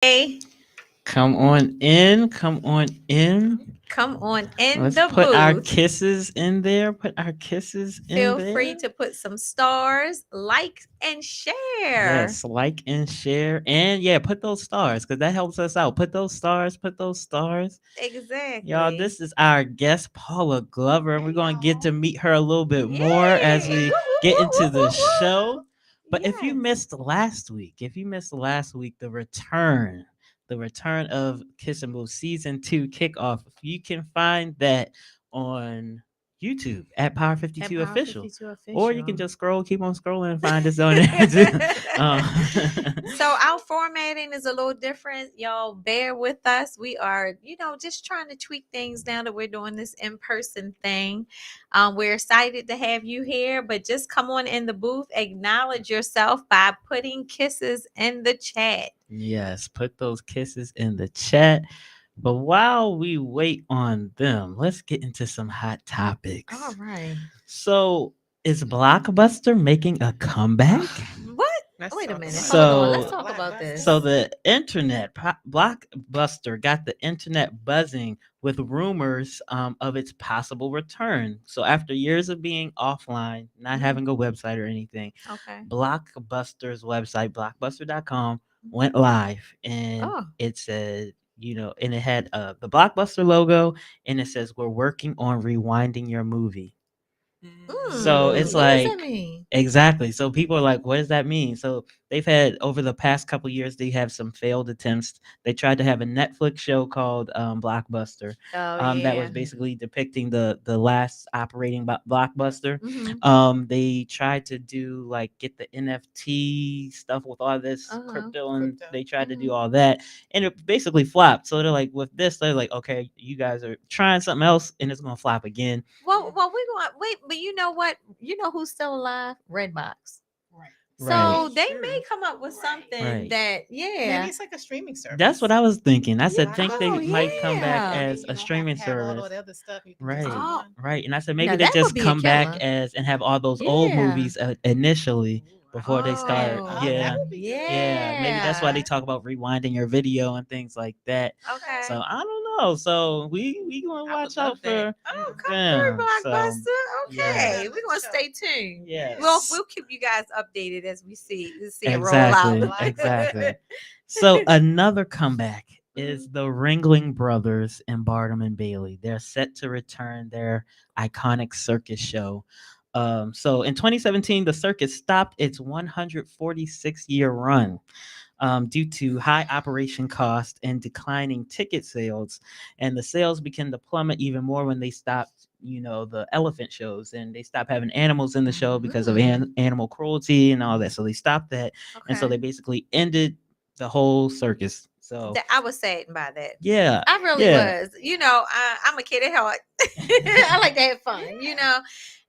Hey, Come on in. Come on in. come on in Let's the put our booth. kisses in there. Put our kisses in Feel free there. to put some stars, like, and share. Yes, like and share. And yeah, put those stars because that helps us out. Put those stars. Put those stars. Y'all, Exactly. this is our guest, Paula Glover, and we're Hey going to get y'all. to meet her a little bit more as Yay! Woo, we woo, get woo, into woo, the woo, show. woo. But if you Yes. missed last week, the return of Kiss and Move season 2 kickoff, you can find that on YouTube at Power At 52 Power Official. 52 Or you can Official. just scroll, keep on scrolling and find us on there too. Uh, So our formatting is a little different. Y'all bear with us. We are, just trying to tweak things now that we're doing this in-person thing. We're excited to have you here, but just come on in the booth, acknowledge yourself by putting kisses in the chat. yes, put those kisses in the chat. But while we wait on them, let's get into some hot All topics. right. So, is Blockbuster making a comeback? What? Let's Wait a talk minute. about Hold it. on. Let's So, talk about so this. Blockbuster. the Blockbuster got the internet buzzing with rumors of its possible return. So, after years of being offline, not Mhm. having a website or anything, Okay. Blockbuster's website, blockbuster.com, went live, and Oh. it said, and it had the Blockbuster logo, and it says, "We're working on rewinding your movie." So it's What does that like, mean? exactly. So people are like, what does that mean? So they've had, over the past couple years, they have some failed attempts. They tried to have a Netflix show called Blockbuster, Oh that was yeah. basically depicting the last operating Blockbuster. Mhm. They tried to do, like, get the NFT stuff with all this Uh huh. crypto, and Crypto. they tried to do Mhm. all that, and it basically flopped. So they're like, with this, they're like, okay, you guys are trying something else, and it's gonna flop again. Well, we're going. Wait, but you know what? You know who's still alive? Redbox. Right. Right. So That's they true. may come up with Right. something Right. that, Maybe yeah. it's like a streaming That's what service. I was thinking. I Yeah. said, think Oh they Blockbuster might streaming. come back yeah. Maybe as you a don't have to streaming have all of service. the other stuff. You can just do Right. Oh, one. Right. And I said, maybe now they that would just be a come back killer. as and have all those old Yeah. movies initially Ooh, I before they like that. start. Oh, that Yeah. Oh, would be good. Yeah. Maybe that's why they yeah. talk about rewinding your video and things like that. Okay. So I don't know. So we gonna I would watch love out that. for Oh, come them. through, So Blockbuster. You gotta have yes. Okay, that we're for gonna sure. stay tuned. Well, Yes. we'll keep you guys updated as we see it roll out. Exactly, Blockbuster. exactly. So another comeback is Mhm. the Ringling Brothers and Barnum and Bailey. They're set to return their iconic circus show. So in 2017, the circus stopped its 146-year run due to high operation cost and declining ticket sales. And the sales began to plummet even more when they stopped, the elephant shows, and they stopped having animals in the show because of Mm, animal cruelty and all that. So they stopped that. And so okay. they basically ended the whole circus. So That I was saddened by that. yeah, I really yeah. was. I'm a kid at heart. I like to have fun.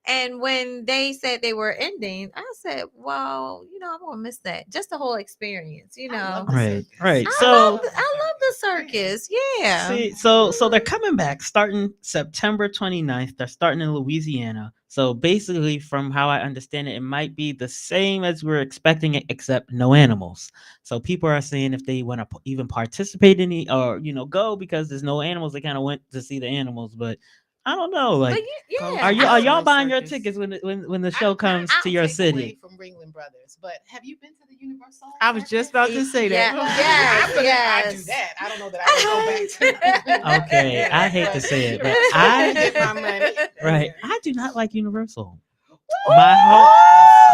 And when they said they were ending, I said, well, I'm gonna miss that. Just the whole experience. I love the Right, circus. right. I So love the I love the circus. Yeah. circus. Yeah. see, so they're coming back starting September 29th. They're starting in Louisiana. So basically, from how I understand it, it might be the same as we're expecting it, except no animals. So people are saying if they want to even participate in it, or go, because there's no animals, they kind of went to see the animals. But I don't know. But Like, Go yeah, are to you the are I y'all Soul buying your Circus. tickets when the show Not comes to to your take away city? from Ringling Brothers, but have you been to the Universal I was just Circus? about to say that. yeah, Well, yes, I do yes. that. I don't know that I would go back to. Okay, I Yeah, hate to but say it, but I'm still gonna I get my money. right, Yeah. I do not like Universal. My whole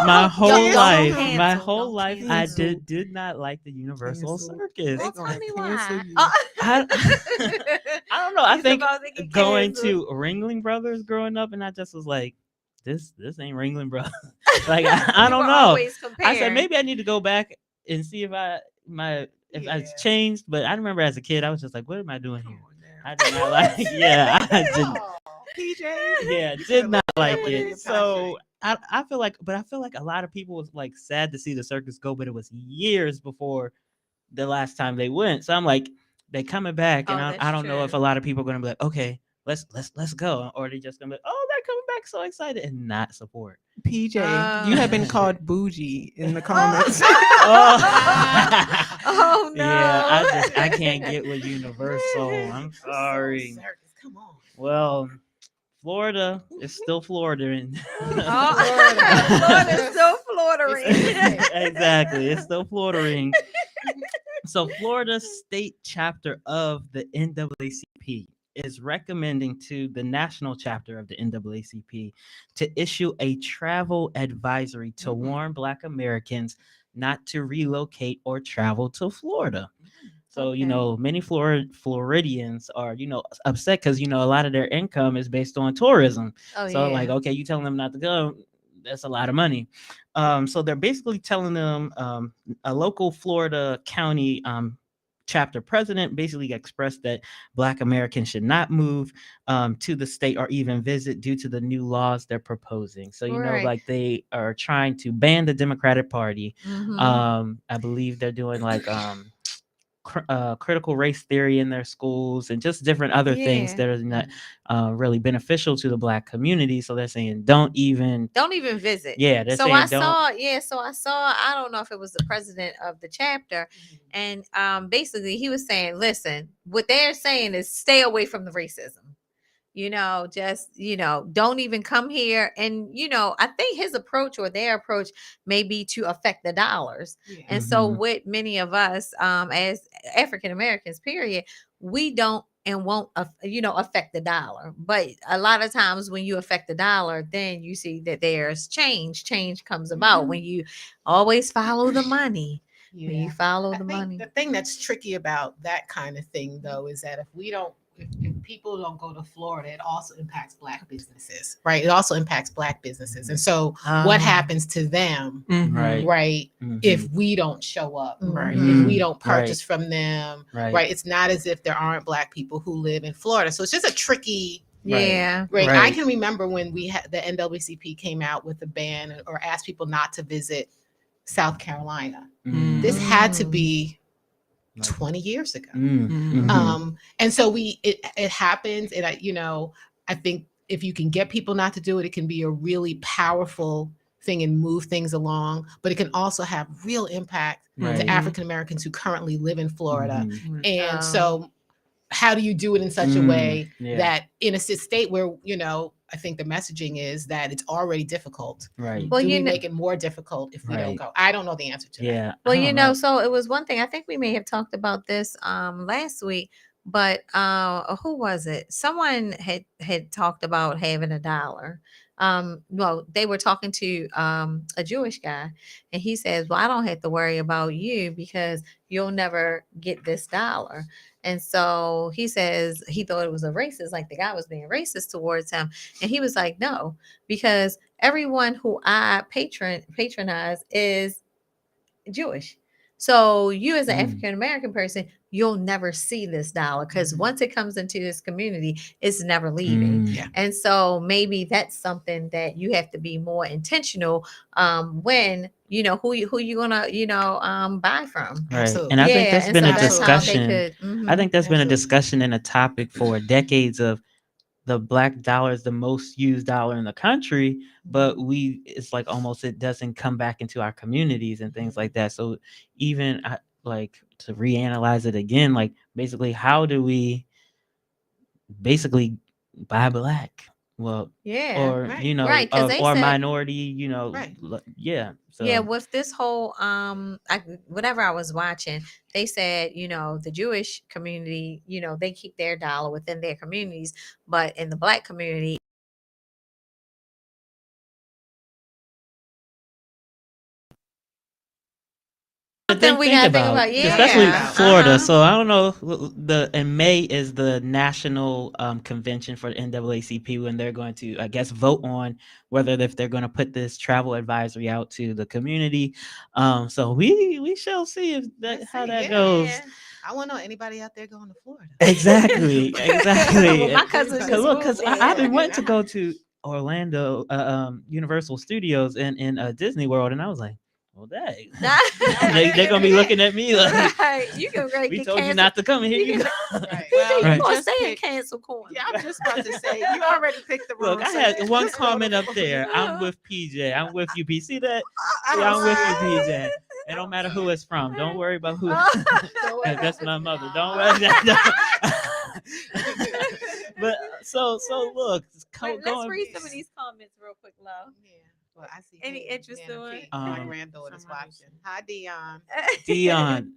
my Oh, whole Cancel life, him. my cancel. whole Don't life, I cancel. Cancel. did not like the Universal Cancel. Circus. They Well, tell gonna me cancel why. you. I I don't know. I He's think about to get going canceled. to Ringling Brothers growing up, and I just was like, this ain't Ringling Brothers. Like I You were don't know. always I said comparing. maybe I need to go back and see if I Yeah. changed. But I remember as a kid, I was just like, what am I doing Come here? on now. I did not like. Yeah, I did. Oh, PJ. Yeah, you could did have not looked that like one in it. your So pocket. I feel like a lot of people was like sad to see the circus go, but it was years before the last time they went. So I'm like, they coming back, and Oh, I that's don't know if true. a lot of people are gonna be like, okay, let's go, or they just gonna be like, oh, they're coming act so excited and not support? PJ, you have been called bougie in the comments. Oh, Oh yeah. no. I can't get with Universal. I'm sorry. Circus, come on. Well, Florida is still Florida. Oh, Florida's still It's- floundering. Exactly. It's still Florida. So, Florida state chapter of the NAACP is recommending to the national chapter of the NAACP to issue a travel advisory to warn Black Americans not to relocate or travel to Florida. So, Okay. many Floridians are, upset because, a lot of their income is based on tourism. Oh So, like, yeah. okay, you telling them not to go, that's a lot of money. So they're basically telling them a local Florida county chapter president basically expressed that Black Americans should not move to the state or even visit due to the new laws they're proposing. So, Right. like they are trying to ban the Democratic Party. Mm-hmm. I believe they're doing like critical race theory in their schools and just different other things Yeah. that are not really beneficial to the Black community. So they're saying don't even, Don't even visit. yeah, they're So I saying don't. saw, yeah, so I saw, I don't know if it was the president of the chapter, and basically he was saying, listen, what they're saying is stay away from the racism. Just, don't even come here. And, I think his approach or their approach may be to affect the dollars. Yeah. And so Mhm. with many of us, as African Americans, period, we don't and won't, affect the dollar. But a lot of times when you affect the dollar, then you see that there's change. Change comes about when you always follow the money. When you Yeah. follow I the think money. the thing that's tricky about that kind of thing, though, is that if people don't go to Florida, it also impacts Black businesses, right? It also impacts Black businesses. And so what happens to them, Right. right, if Mhm. we don't show up, Right. if we don't Right. purchase from them, Right. right? It's not as if there aren't Black people who live in Florida. So it's just a tricky. Yeah. Right. I Right. can remember when we had the NAACP came out with a ban or asked people not to visit South Carolina. Mm. This had to be Like- 20 years ago. Mhm. And so it happens. And I think if you can get people not to do it, it can be a really powerful thing and move things along. But it can also have real impact Right. to African Americans who currently live in Florida. Mhm. And Um, so how do you do it in such a way Yeah. that in a state where, I think the messaging is that it's already difficult. Right. Well, Do we you know- make it more difficult if we don't Right. go? I don't know the answer to that. Yeah. Well, I don't know. so it was one thing. I think we may have talked about this last week, but who was it? Someone had talked about having a dollar. Well, they were talking to a Jewish guy, and he says, "Well, I don't have to worry about you because you'll never get this dollar." And so he says he thought it was a racist, like the guy was being racist towards him, and he was like, "No, because everyone who I patronize is Jewish. So you as an Mm. African American person, you'll never see this dollar because once it comes into this community, it's never leaving. Mm. Yeah. And so maybe that's something that you have to be more intentional when who you gonna buy from. Right. Absolutely. And I think Yeah, that's and been so a that's how they discussion. could. I think that's been a Absolutely. discussion and a topic for decades of the Black dollar is the most used dollar in the country, but it's like almost it doesn't come back into our communities and things like that. So even like to reanalyze it again, like basically how do we basically buy Black? Well, Yeah, or Right. right, because they or said minority, Right. yeah. So yeah, with this whole whatever I was watching, they said, the Jewish community, they keep their dollar within their communities, but in the Black community, something we gotta think about. especially Yeah. Florida. Uh-huh. So I don't know. In May is the national convention for the NAACP when they're going to, I guess, vote on whether if they're going to put this travel advisory out to the community. So we shall see if Let's how see, that yeah. goes. Yeah. I want to know anybody out there going to Florida. Exactly, exactly. Well, my cousin just Because moved I've been there. wanting to go to Orlando, Universal Studios in Disney World, and I was like, Well, dang. Nah. They're gonna be looking at me like, Right. You can go we get told you canceled. not to come in here. You You can- go. Right. Well, You Right. gonna just stay in pick. cancel corner. Yeah, I'm just about to say you already picked the wrong. Look, I had subject. one Just go to comment up Florida. there. I'm with PJ. I'm with you, P. See that? I See, don't I'm with see you, it. PJ. It don't matter who it's from. Don't worry about who. Oh. Don't worry That's about my it. mother. Don't worry. But so look, Wait, let's going. read some of these comments real quick, Lo. Yeah. Well, I see. Any Hayden, interesting Nana one? P. My Um, granddaughter's Somebody watching. Hi, Dion. Dion.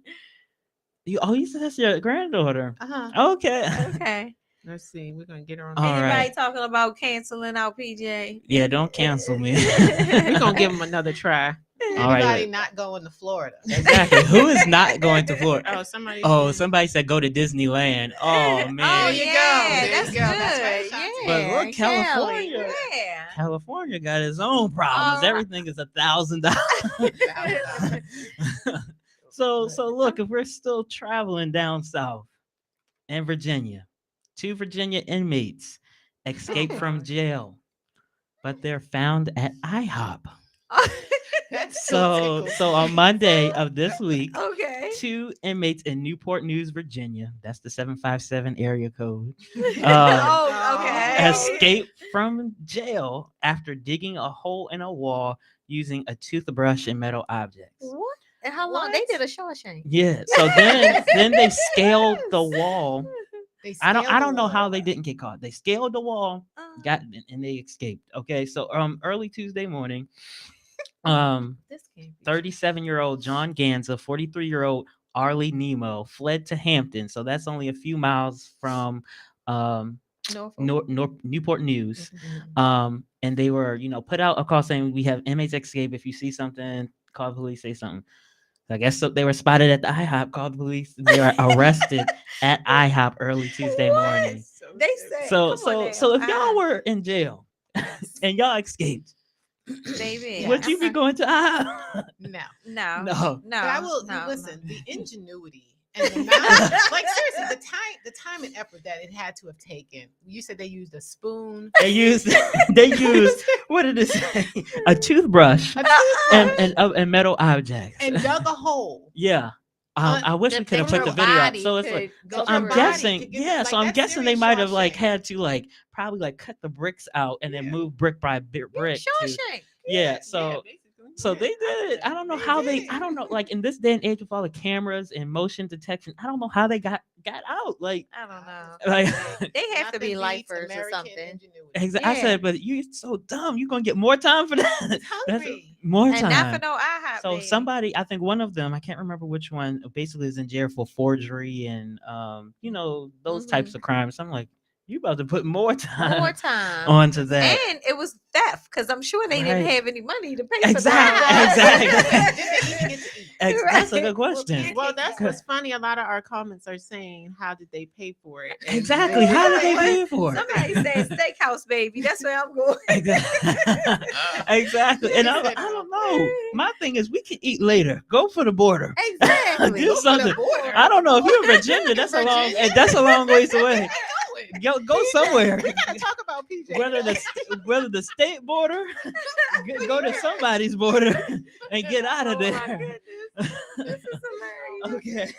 You said that's your granddaughter. Uh-huh. Okay. Okay. Let's see. We're gonna get her on. All Anybody right. talking about canceling out PJ? Yeah, don't cancel me. We're gonna give him another try. All right. Anybody not going to Florida? Exactly. Who is not going to Florida? Oh, somebody. Oh, somebody said go to Disneyland. Oh man. Oh There you go. yeah, There you that's go. That's good. right, Ashanti. But look, Yeah, California. Cali, yeah. California got its own problems. Oh. Everything is $1,000. So look, if we're still traveling down south in Virginia, 2 Virginia inmates escaped from jail, but they're found at IHOP. That's So on Monday of this week, Okay. 2 inmates in Newport News, Virginia, that's the 757 area code, Oh, okay. escaped from jail after digging a hole in a wall using a toothbrush and metal objects. What? And how long? They What? did a Shawshank. Yeah. So then they scaled the wall. They I scaled don't the know how wall. they didn't get caught. They scaled the wall, Uh, got and they escaped. Okay. So early Tuesday morning, this can't be 37-year-old John Ganza, 43-year-old Arlie Nemo fled to Hampton. So that's only a few miles from Norfolk. Newport News. Mhm. And they were, put out a call saying we have inmates escape. If you see something, call the police, say something. So I guess so they were spotted at the IHOP, called the police, and they were arrested at IHOP early Tuesday What? morning. They said, So come on so now. if y'all were in jail and y'all escaped, Baby, would you be going to IHOP? No. No, No. But I will no, listen. no. The ingenuity and the amount, like seriously, the time and effort that it had to have taken. You said they used a spoon. They used what did it say? A toothbrush A toothbrush, and metal objects. and dug a hole. Yeah. I wish we That could have put the your video up. body So it's like, could so go I'm through. guessing, could get- yeah. like, So I'm that's guessing they serious might have like Shawshank. had to probably cut the bricks out and then Yeah. move brick by brick. To, Shawshank. yeah. So basically. so Yeah, they I did would it. I don't know They how did. I don't know, like in this day and age with all the cameras and motion detection, I don't know how they got out. Like I don't know. like They have to be Nothing beats lifers or American something. ingenuity. exactly. I Yeah. said, but you're so dumb. You're gonna get more time for that. It's That's hungry. more And not time. for no IHOP. So baby. somebody, I think one of them, I can't remember which one, basically is in jail for forgery and those types of crimes. I'm like, you about to put more time, more time. onto that. And it was theft because I'm sure they didn't Right. have any money to pay Exactly, for that. exactly. Did they even get to eat? That's a Right. good question. Well, that's what's funny. A lot of our comments are saying, "How did they pay for it?" And Exactly. How did they pay for it? Somebody said steakhouse, baby. That's where I'm going. Exactly. Exactly. And I don't know. My thing is, we can eat later. Go for the border. Exactly. Do Go for the something. border. I don't know if you're in Virginia. That's a long. Virginia? That's a long ways away. Going. Go somewhere. We gotta talk about PJ. Whether the state border, go to somebody's border and get out of Oh my there. goodness. This is hilarious. Okay. Okay.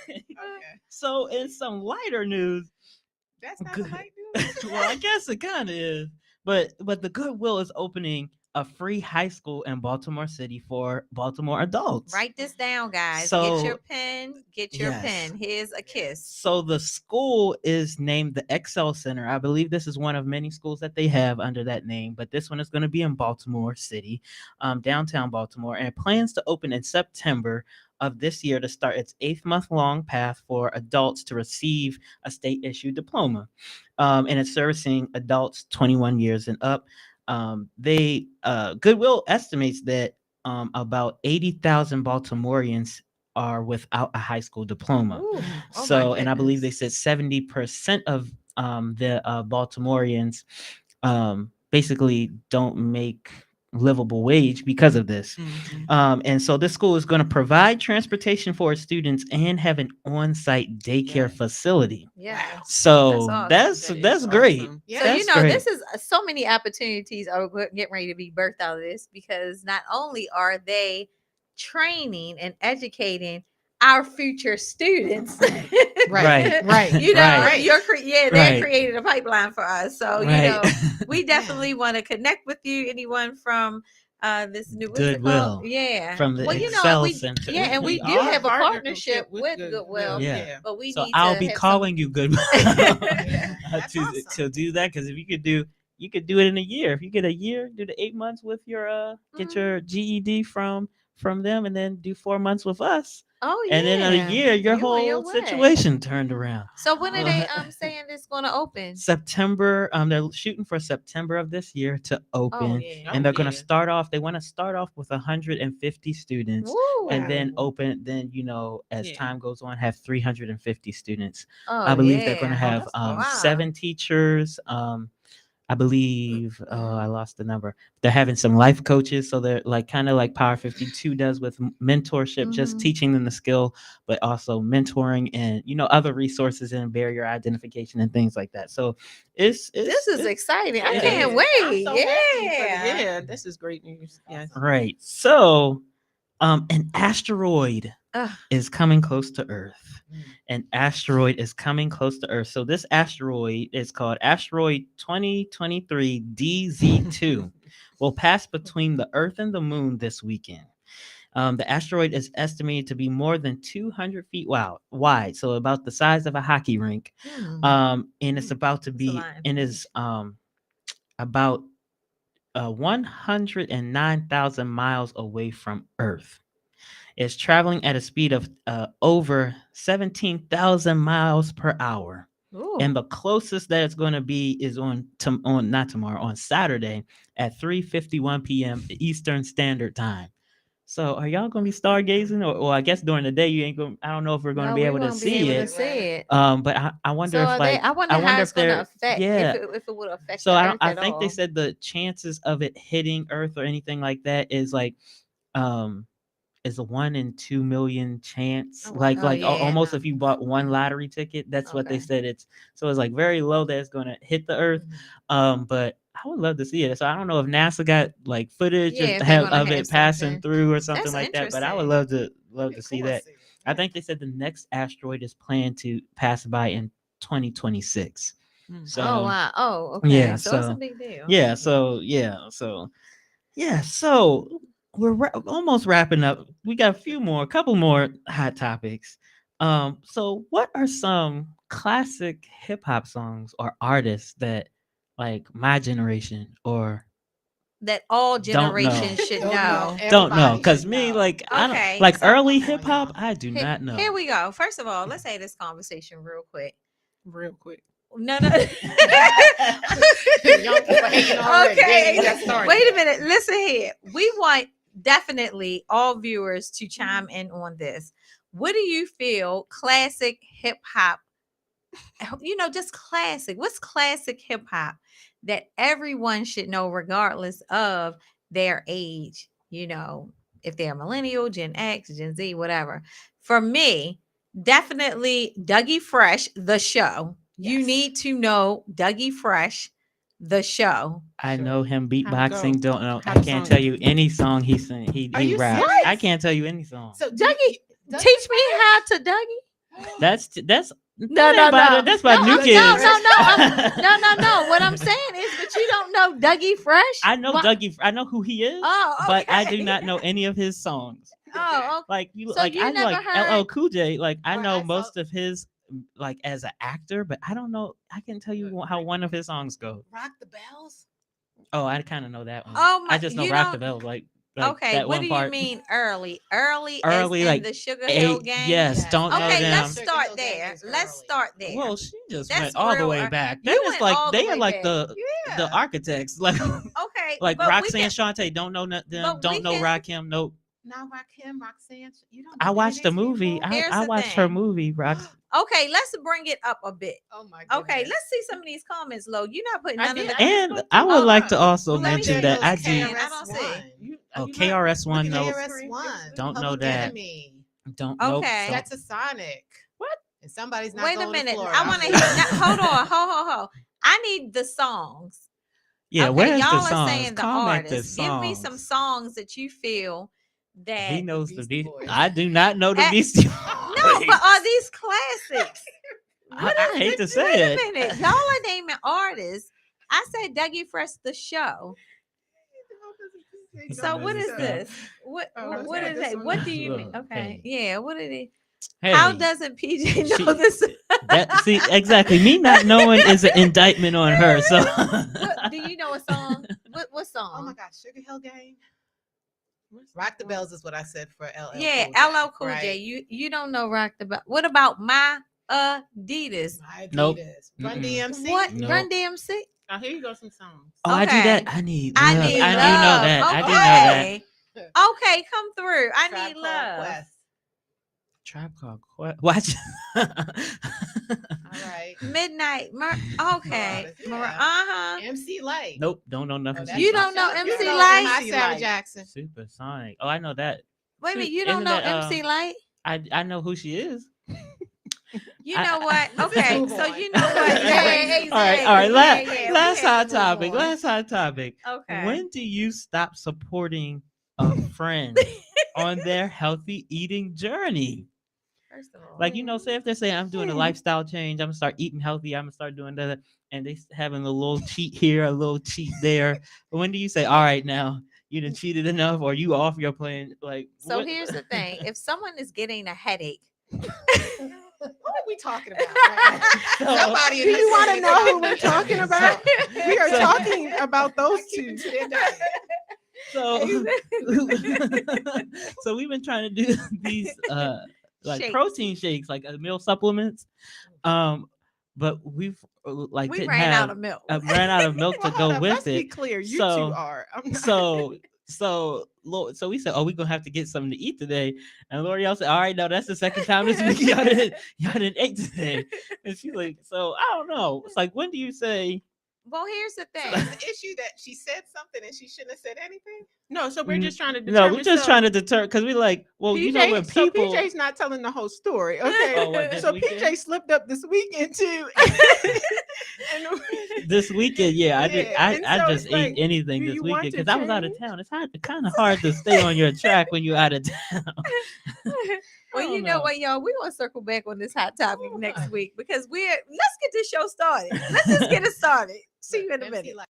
So in some lighter news, That's not Good. the light news. well, I guess it kind of is, but the Goodwill is opening a free high school in Baltimore City for Baltimore adults. Write this down, guys. So- get your pen. Get your Yes. pen. Here's a kiss. So the school is named the Excel Center. I believe this is one of many schools that they have under that name, but this one is going to be in Baltimore City, downtown Baltimore, and it plans to open in September of this year to start its 8-month-long path for adults to receive a state-issued diploma. And it's servicing adults 21 years and up. They Goodwill estimates that about 80,000 Baltimoreans are without a high school diploma. Ooh, oh my So, and I believe they goodness. said 70% of the Baltimoreans basically don't make livable wage because of this. And so this school is going to provide transportation for its students and have an on-site daycare Yeah. facility. Yeah. Wow. So awesome. that's That is that's great. awesome. Yeah. So That's you know, great. this is so many opportunities are getting ready to be birthed out of this because not only are they training and educating our future students. Right. Right. You know, Right. they're Right. creating a pipeline for us. So, Right. we definitely want to connect with you. Anyone from this new, what's it called? Goodwill Yeah. from the Well, and Excel we Center. and we do are have a partnership partnership with Goodwill, Yeah. but we So need I'll to be have calling you Goodwill Yeah, that's to awesome. do that, because if you could do it in a year. If you get a year, do the 8 months with your get your GED from them, and then do 4 months with us. Oh And then in a yeah. year, your You on your whole way. situation turned around. So when are they Uh, saying it's going to open? September. They're shooting for September of this year to Oh open, yeah. and they're going to yeah. start off. They want to start off with 150 students, Woo. and then Wow. open. Then as Yeah. time goes on, have 350 students. I Oh believe they're going to yeah. have that's awesome. Wow. 7 teachers. I believe I lost the number. They're having some life coaches, so they're like kind of like Power 52 does with mentorship, just Mhm. teaching them the skill, but also mentoring and other resources and barrier identification and things like that. So This is exciting. I yeah. can't I'm wait. so happy for Yeah. yeah, this is great news. Yes. right. So an asteroid Ugh. is coming close to Earth. Mm. An asteroid is coming close to Earth. So this asteroid is called Asteroid 2023 DZ2. Will pass between the Earth and the Moon this weekend. The asteroid is estimated to be more than 200 feet wide, so about the size of a hockey rink. Hmm. And it's about to That's a be, lot of and is about 109,000 miles away from Earth. It's traveling at a speed of over 17,000 miles per hour. Ooh. And the closest that it's going to be is on not tomorrow, on Saturday at 3:51 p.m. Eastern Standard Time. So are y'all going to be stargazing, or I guess during the day you ain't going? I don't know if we're going to No, be we able to won't be see able to it. see it. But I wonder So if are they? like I wonder I how wonder it's if going to they're affect. yeah. If it would affect So the I Earth don't. I at think they all. said the chances of it hitting Earth or anything like that is like um is a 1 in 2 million chance. Oh, Like wow. Oh yeah. almost if you bought one lottery ticket, that's what they Okay. said. It's like very low that it's gonna hit the Earth. But I would love to see it. So I don't know if NASA got like footage Yeah, if they're going to of have it passing something. through or something That's like that. But I would interesting. love to see that. I think they said the next asteroid is planned to pass by in 2026. Mm. Oh So wow. Oh okay. yeah, So it's a so big deal. yeah, so yeah, so yeah, so we're almost wrapping up. We got a couple more hot topics. So what are some classic hip hop songs or artists that like my generation or That all don't know? generations should Don't know. know. Don't know, Everybody cause should me know. like I don't Okay. like So early Come on, hip hop. y'all. I do not know. here we go. First of all, let's have this conversation real quick. Real quick. No, no. Young people hating already. They Okay. ain't even got started Wait a yet. minute. Listen here. We want definitely all viewers to chime in on this. What do you feel classic hip hop, just classic? What's classic hip hop that everyone should know, regardless of their age? If they're millennial, Gen X, Gen Z, whatever. For me, definitely Dougie Fresh, the show. You Yes. need to know Dougie Fresh, the show. I Sure. know him How to go? beatboxing. Don't know. How I the can't song tell go? you any song he sing. Are He you raps. serious? I can't tell you any song. So Dougie, teach me how to Dougie. That's No, that no, ain't about no, it. That's no, about new no, kids. no, no. What I'm saying is, but you don't know Dougie Fresh. I know What? Dougie. I know who he is, Oh, but I do okay. not know any of his songs. Oh, okay. Like you, So like you I never like heard? LL Cool J. Like I Well, know I saw- most of his, like as an actor, but I don't know. I can tell you how one of his songs go. Rock the Bells? Oh, I kind of know that one. Oh I my, just know you Rock the don't. Bell. Like Okay, that what one do you part. mean early? Early as Early, in like the Sugar Hill Gang? yes, don't know Okay, them. let's start there. Let's start there. Well, she just That's went all the real way ear- back. You That is went like all the they are way like back. the Yeah. architects. Like Okay, like but we Roxanne can. Shante don't know them. But we Don't know can. Rakim. No, Now Rakim, Roxanne, you don't I know any of watched the these movie. people? Here's I the watched her thing. movie. Rox. Okay, let's bring it up a bit. Oh my Okay, goodness. let's see some of these comments, Lo. You're not putting I none of did. the. I just And went I through would it. like to also Well, let me mention see. that I Those do. can. I don't see. You, Oh, you not- KRS look One. at No, the KRS screen. One. don't know Public that. Enemy. Don't know. Okay. Don't. That's a Sonic. What? And somebody's not Wait a going minute. to Florida. I want to hear. Hold on. Hold. I need the songs. Yeah, Okay, where's y'all the are songs? saying the Comment the artists. Give me some songs. songs that you feel that. He knows the Beastie Beast. Boys. I do not know the At- Beastie No, Boys. but are these classics? I hate to Wait say a it. minute. Y'all are naming artists. I said Dougie Fresh the show. So what is this? What is that? What do you mean? Look, Okay. hey. Yeah, what is it? Hey, How doesn't PJ know she- this? that see exactly me not knowing is an indictment on her. So What do you know a song? What song? Oh my gosh, Sugar Hill Gang. Rock the Bells is what I said for LL. Yeah, Cool J, LL Cool J. right? You don't know Rock the Bell. What about my Adidas? My Nope. Adidas. Run Mm-mm. DMC. What? No. Run DMC? Oh, here you go, some songs. oh, I do that. Okay. I need I love. need I love. do know that. I do know that. Okay. Okay, come through. I Tribe need Called love. Quest. Tribe Called Quest. Watch. All right. Midnight. Okay. Marauders, yeah. Uh-huh. MC Light. Nope. Don't know nothing. that's- You She's don't know You MC know Light? Hot Sarah Jackson. Supersonic. Oh, I know that. Wait a minute, Shoot, you don't isn't know that, MC Light? I know who she is. You know what? Let's Okay, move so on. you know what? Yeah, exactly. All right. Yeah, we Last had hot to move topic. on. Last hot topic. Okay. When do you stop supporting a friend on their healthy eating journey? First of all, Like, say if they're saying I'm doing a lifestyle change, I'm gonna start eating healthy, I'm gonna start doing that, and they having a little cheat here, a little cheat there. But when do you say, all right, now you done cheated enough, or you off your plan? Like, so what- here's the thing: if someone is getting a headache, What are we talking about? Right? So- Somebody Do in you want to this know who family- we're talking about? We are So- talking about those I keep two. it to their diet. So, so we've been trying to do these like Shakes. protein shakes, like meal supplements. But we've like we didn't ran have out of milk. ran out of milk to Well, hold go up, with let's be it. clear. You So- two are. I'm not. So we said, oh, we're gonna have to get something to eat today. And L'Oreal said, all right, no, that's the second time this week y'all didn't ate today. And she's like, so I don't know. It's like, when do you say? Well, here's the So thing. is the issue that she said something and she shouldn't have said anything? No, so we're just trying to No, determine. we're just so trying to deter because we like, well, PJ, when so people. PJ's not telling the whole story. Okay. Oh, what, this So weekend? PJ slipped up this weekend too. And This weekend, yeah, I did. Yeah, and I so just it's like, ate anything do this you want weekend to because I was out of change? town. It's kind of hard to stay on your track when you're out of town. Well, you don't know know. what, y'all? We want to circle back on this hot topic Oh, next my. week because let's get this show started. Let's just get it started. See you in a MC minute. Light.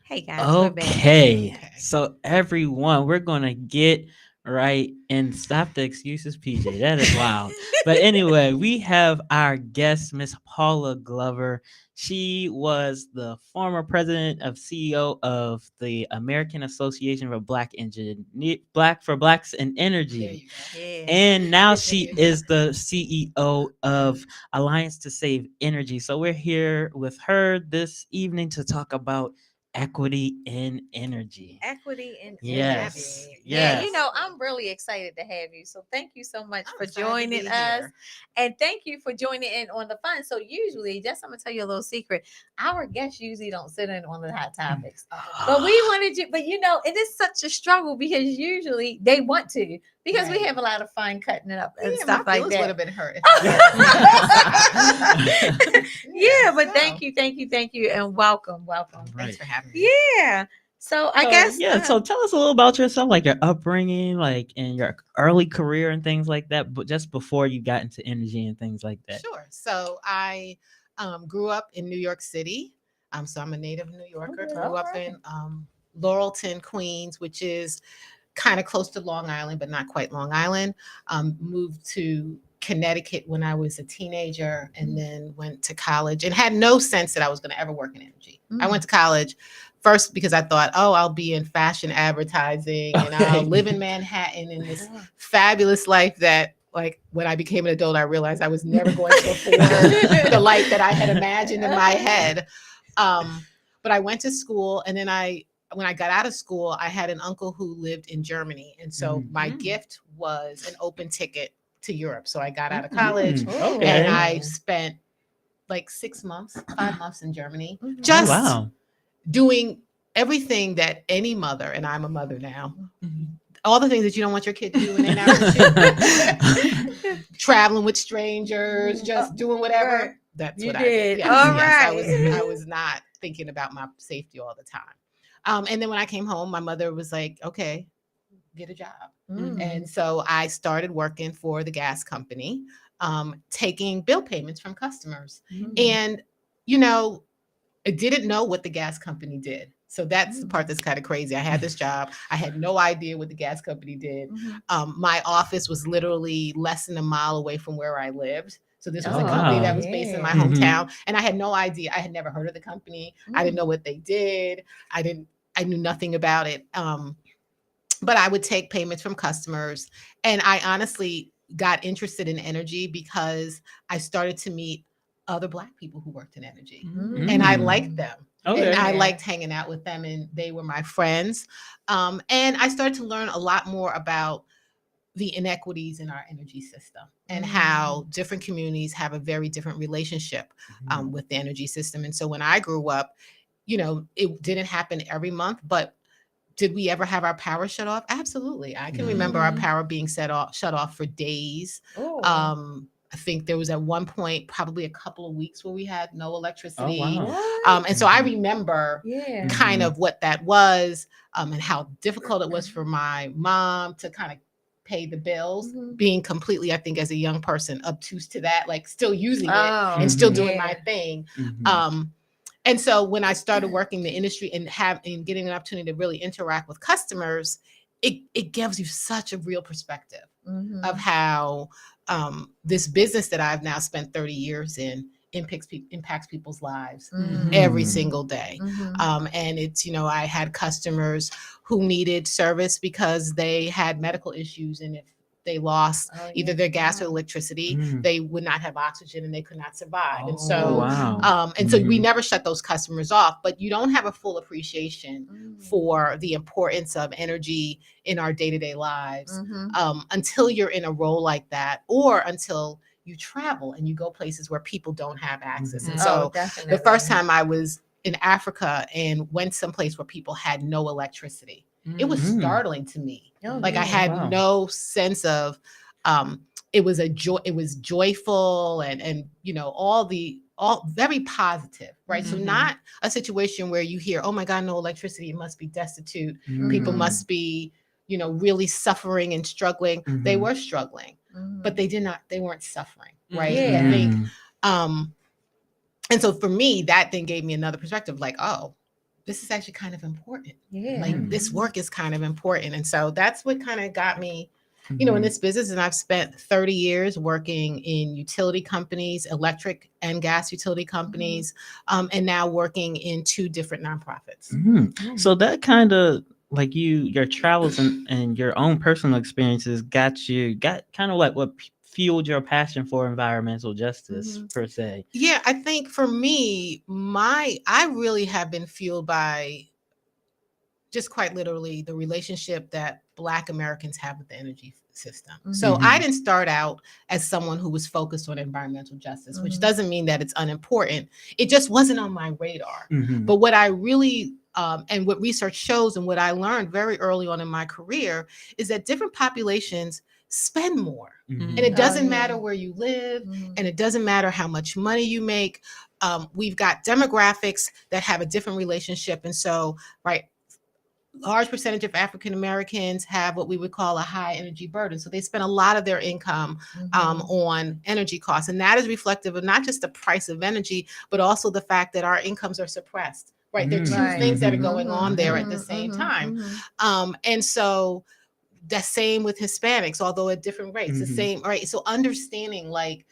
Hey guys, we're back. Okay, Okay. so everyone, we're gonna get right and stop the excuses, PJ. That is wild. But anyway, we have our guest, Miss Paula Glover. She was the former president of CEO of the American Association for Blacks in There Energy. you go. Yeah. And now she is the CEO of Alliance to Save Energy. So we're here with her this evening to talk about equity in energy. Equity and Yes, energy. Yeah, yes. I'm really excited to have you. So thank you so much I'm for excited to joining be us. here. And thank you for joining in on the fun. So usually, I'm gonna tell you a little secret. Our guests usually don't sit in on the hot topics. But we wanted you, but it is such a struggle because usually they want to, because we Right. have a lot of fun cutting it up and Yeah, stuff my like feelings would have that. been hurt. Yeah, but so, thank you, and welcome. Thanks Right. for having me. Yeah. So I guess So tell us a little about yourself, like your upbringing, like in your early career and things like that, but just before you got into energy and things like that. Sure. So I grew up in New York City. So I'm a native New Yorker. Okay. Grew up in Laurelton, Queens, which is kind of close to Long Island, but not quite Long Island. Moved to Connecticut when I was a teenager and then went to college and had no sense that I was going to ever work in energy. I went to college first because I thought, oh, I'll be in fashion advertising and I'll Okay. live in Manhattan in this fabulous life that, like, when I became an adult, I realized I was never going to afford the life that I had imagined in my head. But I went to school and then I when I got out of school, I had an uncle who lived in Germany. And so my gift was an open ticket to Europe. So I got out of college Okay. and I spent like 6 months, 5 months in Germany, Mhm. just wow. doing everything that any mother, and I'm a mother now, all the things that you don't want your kid to do when they're not with you. Traveling with strangers, just doing whatever. Right. That's You what I did. did. Yes, All yes. right. I was not thinking about my safety all the time. And then when I came home, my mother was like, okay, get a job. Mm. And so I started working for the gas company, taking bill payments from customers. And, you know, I didn't know what the gas company did. So that's the part that's kind of crazy. I had this job. I had no idea what the gas company did. My office was literally less than a mile away from where I lived. So this was Oh, a company that wow. was based in my yeah. hometown. And I had no idea. I had never heard of the company. I didn't know what they did. I knew nothing about it. But I would take payments from customers. And I honestly got interested in energy because I started to meet other Black people who worked in energy. And I liked them. Okay. And I Yeah. liked hanging out with them, and they were my friends. And I started to learn a lot more about the inequities in our energy system and how different communities have a very different relationship with the energy system. And so when I grew up, you know, it didn't happen every month, but did we ever have our power shut off? Absolutely. I can remember our power being shut off for days. Oh. I think there was at one point probably a couple of weeks where we had no electricity. wow. What? And so I remember Yeah. kind of what that was, and how difficult it was for my mom to kind of pay the bills, being completely, I think, as a young person, obtuse to that, like still using it Oh, and still doing yeah. my thing. And so when I started working the industry and getting an opportunity to really interact with customers, it gives you such a real perspective of how this business that I've now spent 30 years in impacts people's lives every single day. And it's, you know, I had customers who needed service because they had medical issues, and if they lost either their gas or electricity, they would not have oxygen and they could not survive. And so, wow. so we never shut those customers off, but you don't have a full appreciation for the importance of energy in our day-to-day lives until you're in a role like that, or until you travel and you go places where people don't have access. And so the first time I was in Africa and went someplace where people had no electricity, it was startling to me. Like I had no sense of it was joyful and you know, all very positive, right? So not a situation where you hear, oh my God, no electricity, it must be destitute. People must be, you know, really suffering and struggling. They were struggling, but they weren't suffering, right? Yeah. I think and so for me, that then gave me another perspective, like, oh, this is actually kind of important. Yeah. Like this work is kind of important. And so that's what kind of got me, you know, in this business. And I've spent 30 years working in utility companies, electric and gas utility companies, and now working in 2 different nonprofits. So that kind of like your travels and your own personal experiences got kind of like what fueled your passion for environmental justice per se. Yeah, I think for me, I really have been fueled by just quite literally the relationship that Black Americans have with the energy system. So I didn't start out as someone who was focused on environmental justice, which doesn't mean that it's unimportant. It just wasn't on my radar. But what I really and what research shows and what I learned very early on in my career is that different populations spend more. And it doesn't matter where you live, and it doesn't matter how much money you make. We've got demographics that have a different relationship. And so, right, large percentage of African Americans have what we would call a high energy burden. So they spend a lot of their income on energy costs. And that is reflective of not just the price of energy, but also the fact that our incomes are suppressed, right? There are two things that are going on there at the same time. And so the same with Hispanics, although at different rates, the same, right? So understanding like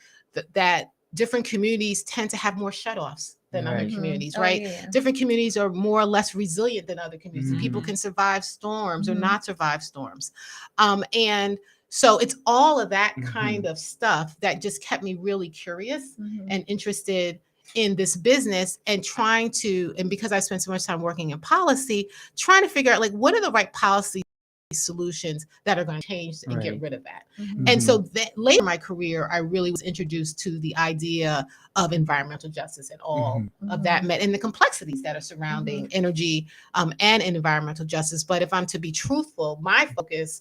that different communities tend to have more shutoffs than other communities, right? Different communities are more or less resilient than other communities. People can survive storms or not survive storms. And so it's all of that kind of stuff that just kept me really curious and interested in this business and trying to, and because I spent so much time working in policy, trying to figure out like what are the right policy solutions that are going to change and get Right. rid of that. Mhm. And so that later in my career, I really was introduced to the idea of environmental justice and all of that and the complexities that are surrounding energy and environmental justice. But if I'm to be truthful, my focus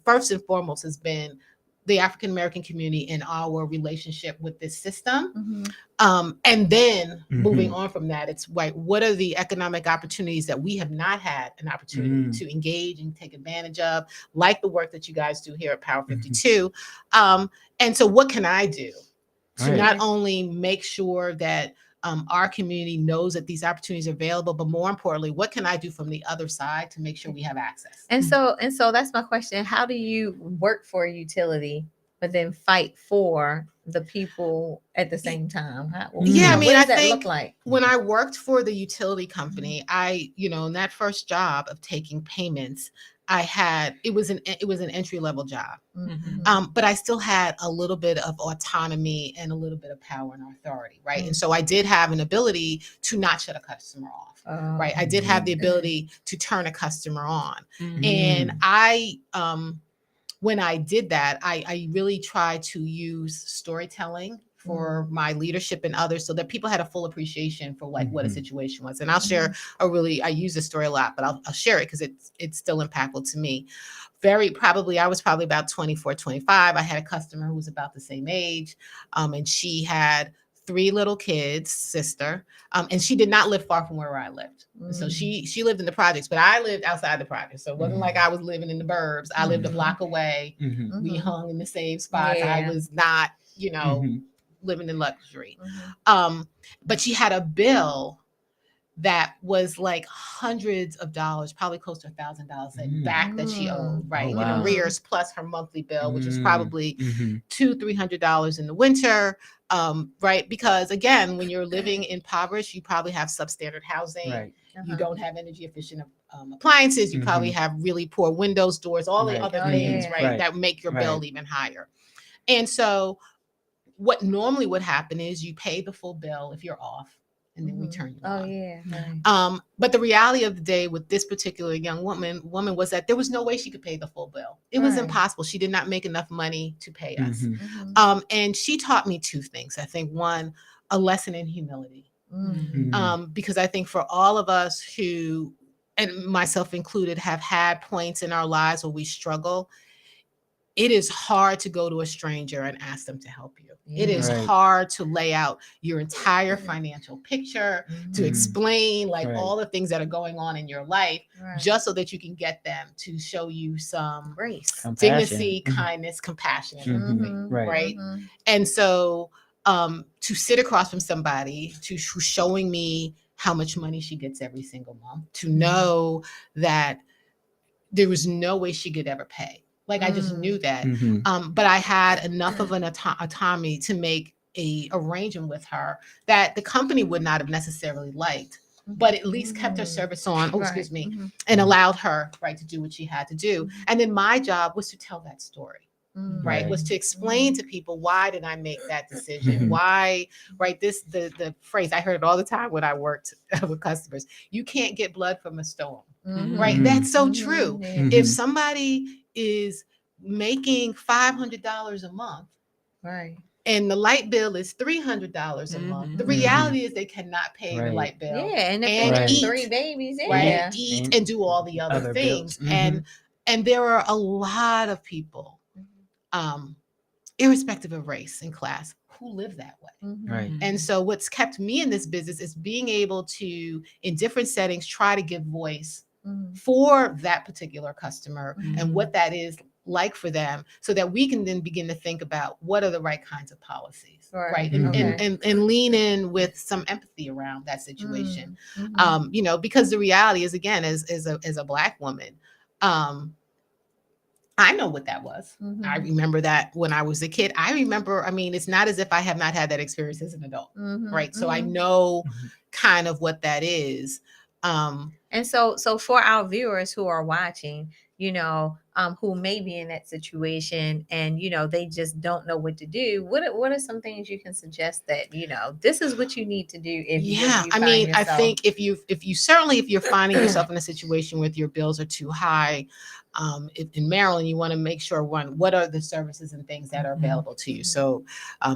first and foremost has been the African American community and our relationship with this system. And then moving on from that, it's like, what are the economic opportunities that we have not had an opportunity to engage and take advantage of, like the work that you guys do here at Power 52. And so what can I do to Right. not only make sure that our community knows that these opportunities are available, but more importantly, what can I do from the other side to make sure we have access? And so that's my question. How do you work for a utility but then fight for the people at the same time? Yeah, I mean, what I does that think look like? when I worked for the utility company, I, in that first job of taking payments, it was an entry level job. But I still had a little bit of autonomy and a little bit of power and authority, right? And so I did have an ability to not shut a customer off, right? I did have the ability to turn a customer on. And when I did that, I really tried to use storytelling for my leadership and others so that people had a full appreciation for like what a situation was. And I'll share I use this story a lot, but I'll share it because it's still impactful to me. I was probably about 24, 25. I had a customer who was about the same age. And she had 3 little kids, sister, and she did not live far from where I lived. So she lived in the projects, but I lived outside the projects. So it wasn't like I was living in the burbs. I lived a block away. We hung in the same spots. I was not, living in luxury. But she had a bill that was like hundreds of dollars, probably close to $1,000 back that she owed, right? Oh, wow. In arrears plus her monthly bill, which was probably $200-300 in the winter, right? Because again, when you're living impoverished, you probably have substandard housing. Right. You don't have energy efficient appliances. You probably have really poor windows, doors, all the other things, right, that make your bill even higher. And so what normally would happen is you pay the full bill if you're off, and then we turn you on. But the reality of the day with this particular young woman was that there was no way she could pay the full bill. It was impossible. She did not make enough money to pay us. And she taught me 2 things. I think one, a lesson in humility. Because I think for all of us who, and myself included, have had points in our lives where we struggle, it is hard to go to a stranger and ask them to help you. It is hard to lay out your entire financial picture, to explain like all the things that are going on in your life, just so that you can get them to show you some Grace, dignity, kindness, compassion, and everything, right? And so to sit across from somebody who's showing me how much money she gets every single month, to know that there was no way she could ever pay. Like I just knew that. But I had enough of an autonomy to make a arrangement with her that the company would not have necessarily liked, but at least kept her service on, and allowed her, right, to do what she had to do. And then my job was to tell that story. Right, was to explain to people, why did I make that decision? Why, right? The phrase, I heard it all the time when I worked with customers, you can't get blood from a stone. Right, that's so true. If somebody is making $500 a month, right, and the light bill is $300 a month, the reality is they cannot pay the light bill. And if they eat, 3 babies, right, eat and do all the other things. And there are a lot of people, irrespective of race and class, who live that way. And so what's kept me in this business is being able to, in different settings, try to give voice for that particular customer and what that is like for them, so that we can then begin to think about what are the right kinds of policies, right? And lean in with some empathy around that situation. Because the reality is, again, as a Black woman, I know what that was. I remember that when I was a kid. I remember, it's not as if I have not had that experience as an adult, right? So I know kind of what that is. And so for our viewers who are watching, who may be in that situation, and they just don't know what to do. What are some things you can suggest that this is what you need to do if Yeah, you I find mean, I yourself. think if you certainly if you're finding yourself in a situation where your bills are too high, in Maryland, you want to make sure one, what are the services and things that are available to you. So,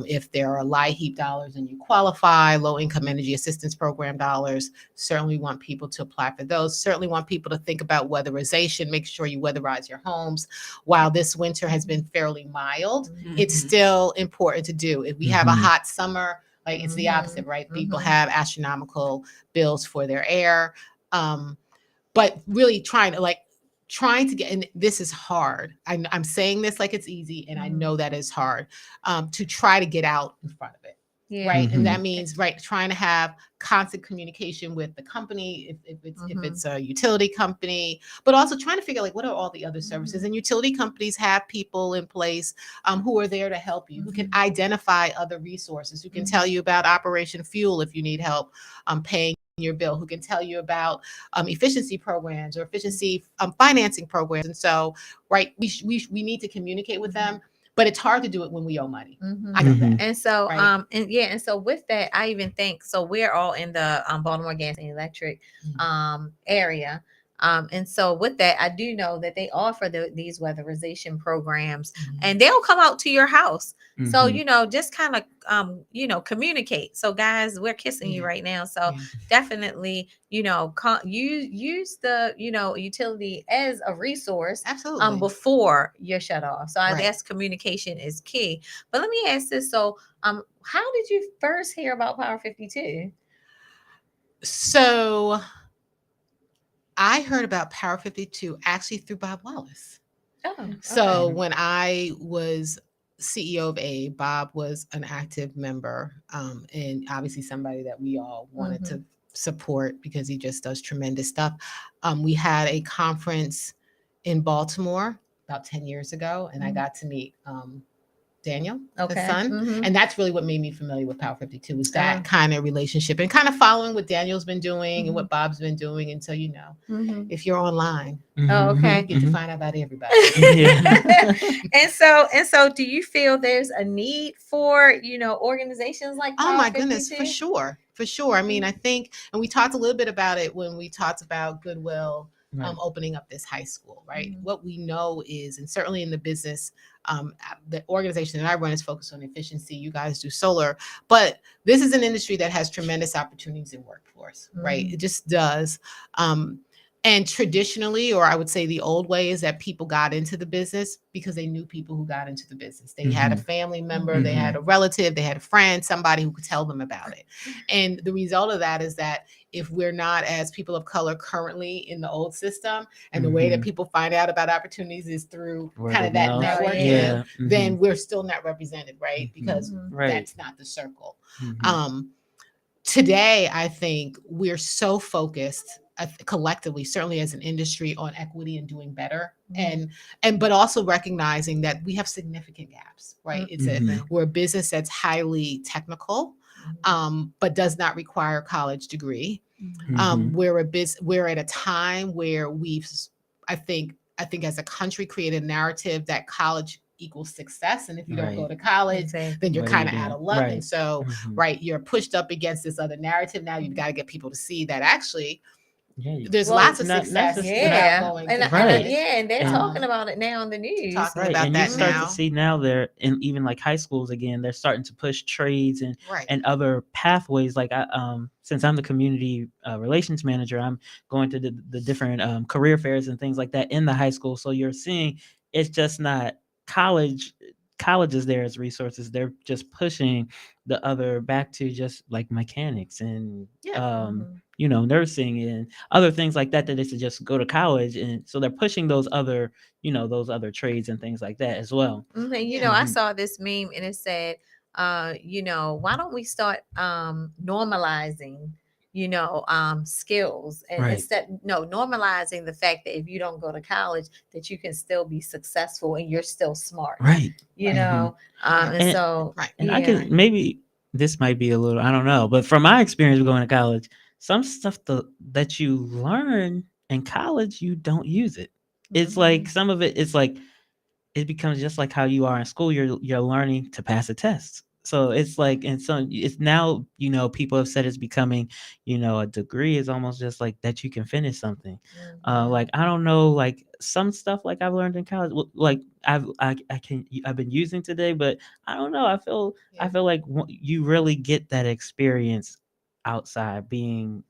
if there are LIHEAP dollars and you qualify, low income energy assistance program dollars, certainly want people to apply for those. Certainly want people to think about weatherization. Make sure you weatherize your homes. While this winter has been fairly mild, it's still important to do. If we have a hot summer, like it's the opposite, right? People have astronomical bills for their air. But really trying to get, and this is hard. I'm saying this like it's easy, and I know that is hard, to try to get out in front of it. Yeah. Right. And that means, right, trying to have constant communication with the company, if it's a utility company, but also trying to figure like what are all the other services. And utility companies have people in place who are there to help you, who can identify other resources, who can tell you about Operation Fuel if you need help paying your bill, who can tell you about efficiency programs or efficiency financing programs. And so, right, we need to communicate with them, but it's hard to do it when we owe money. I know that. And so, Right. and so with that, I even think so. We're all in the Baltimore Gas and Electric area. And so with that, I do know that they offer these weatherization programs, and they'll come out to your house. So, just kind of, communicate. So guys, we're kissing you right now. So definitely, use the, utility as a resource. Absolutely. Before you're shut off. So I Right. guess communication is key. But let me ask this. So, how did you first hear about Power 52? So I heard about Power 52 actually through Bob Wallace. Oh, okay. So when I was CEO of A, Bob was an active member, and obviously somebody that we all wanted to support because he just does tremendous stuff. We had a conference in Baltimore about 10 years ago, and I got to meet Daniel, his son. And that's really what made me familiar with Power 52 was that kind of relationship and kind of following what Daniel's been doing and what Bob's been doing. And so, if you're online, Oh, okay. you get to find out about everybody. And so do you feel there's a need for, organizations like Oh Power my goodness, 52? for sure. For sure. I mean, I think, and we talked a little bit about it when we talked about Goodwill opening up this high school, right? What we know is, and certainly in the business, the organization that I run is focused on efficiency. You guys do solar, but this is an industry that has tremendous opportunities in workforce, right? It just does. And traditionally, or I would say the old way, is that people got into the business because they knew people who got into the business. They had a family member, they had a relative, they had a friend, somebody who could tell them about it. And the result of that is that if we're not, as people of color currently in the old system, and the way that people find out about opportunities is through kind of that networking, then we're still not represented, right? Because that's not the circle. Today, I think we're so focused collectively, certainly as an industry, on equity and doing better, and but also recognizing that we have significant gaps, right? We're a business that's highly technical, but does not require a college degree. We're at a time where I think as a country, created a narrative that college equals success, and if you don't go to college, then you're kind of out of luck. And so, you're pushed up against this other narrative. Now you've got to get people to see that actually there's lots of success without going to college. And they're talking about it now in the news. Talking about and that you start now. to see now they're in even like high schools again, they're starting to push trades and other pathways. Like since I'm the community relations manager, I'm going to the different career fairs and things like that in the high school. So you're seeing it's just not colleges there as resources. They're just pushing the other back to just like mechanics and nursing and other things like that they should just go to college. And so they're pushing those other trades and things like that as well. I saw this meme and it said, why don't we start normalizing skills, and normalizing the fact that if you don't go to college, that you can still be successful and you're still smart, and so I can, maybe this might be a little, I don't know, but from my experience going to college, some stuff that you learn in college, you don't use it. it's like some of it is like it becomes just like how you are in school. You're learning to pass a test. So it's like, and so it's now, people have said it's becoming, a degree is almost just like that you can finish something. Like I don't know, like some stuff like I've learned in college, like I've been using today, but I don't know. I feel like you really get that experience outside, being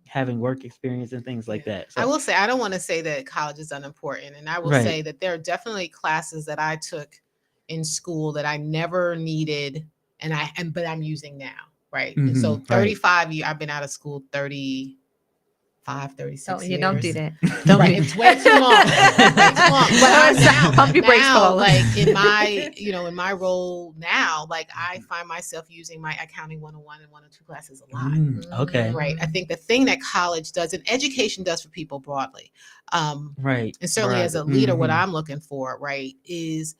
having work experience and things like that. I So will say, I don't want to say that college is unimportant. And I will right. say that there are definitely classes that I took in school that I never needed but I'm using now. Right. And so Right. 35 years, I've been out of school 36 You don't do years. that. Right. It's way too long. Way too long. But I'm now, Pump your brakes, now Paula. like in my role now, like I find myself using my accounting 101 and 102 classes a lot. Okay. Right. I think the thing that college does and education does for people broadly, Right. and certainly Right. as a leader, what I'm looking for, right, is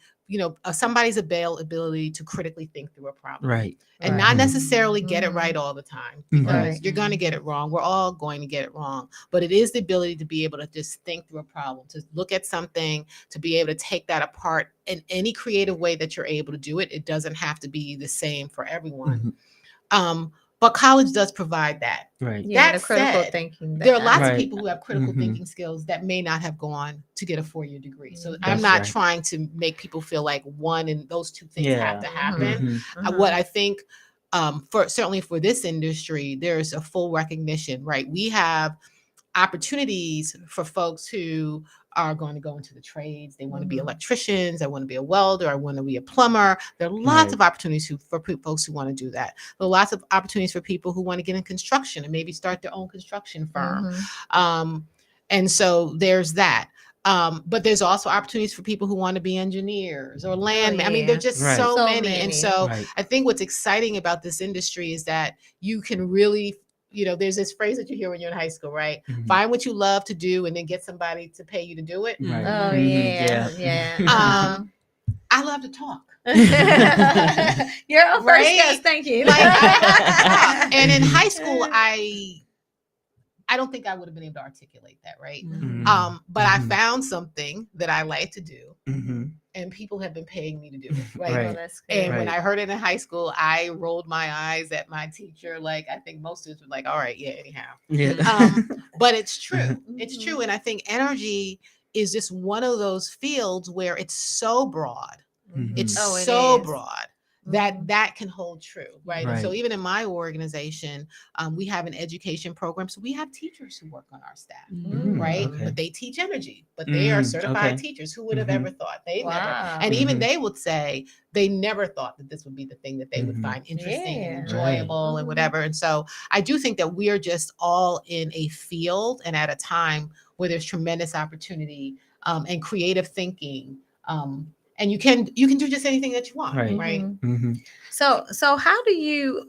somebody's ability to critically think through a problem. Right. And not necessarily get it right all the time, because you're going to get it wrong. We're all going to get it wrong. But it is the ability to be able to just think through a problem, to look at something, to be able to take that apart in any creative way that you're able to do it. It doesn't have to be the same for everyone. But college does provide that. Right. Yeah, That the critical said, thinking. there are lots of Right. people who have critical thinking skills that may not have gone to get a 4-year degree. So I'm That's not right. trying to make people feel like one and those two things have to happen. Mhm. What I think, certainly for this industry, there's a full recognition, right? We have opportunities for folks who are going to go into the trades. They want to be electricians. I want to be a welder. I want to be a plumber. There are lots Right. of opportunities for folks who want to do that. There are lots of opportunities for people who want to get in construction and maybe start their own construction firm. And so there's that. But there's also opportunities for people who want to be engineers or landmen. I mean, there's just Right. so So many. And many. so Right. I think what's exciting about this industry is that you can really, there's this phrase that you hear when you're in high school, right? Find what you love to do and then get somebody to pay you to do it. Right. Oh yeah. I love to talk. You're our first Right? guest. Thank you. Like, and in high school, I don't think I would have been able to articulate that, right? But I found something that I like to do, and people have been paying me to do it, right? Right. Oh, that's good. And when I heard it in high school, I rolled my eyes at my teacher. Like, I think most students were like, all right, yeah, anyhow. Yeah. But it's true. It's true. And I think energy is just one of those fields where it's so broad. It's Oh, it so is. broad that can hold true, right? And so Right. even in my organization, we have an education program. So we have teachers who work on our staff, right? Okay. But they teach energy, but they are certified Okay. teachers. Who would have ever thought? They never. Wow. And even they would say they never thought that this would be the thing that they would find interesting Yeah. and enjoyable and whatever. And so I do think that we are just all in a field and at a time where there's tremendous opportunity and creative thinking. And you can do just anything that you want, right? So how do you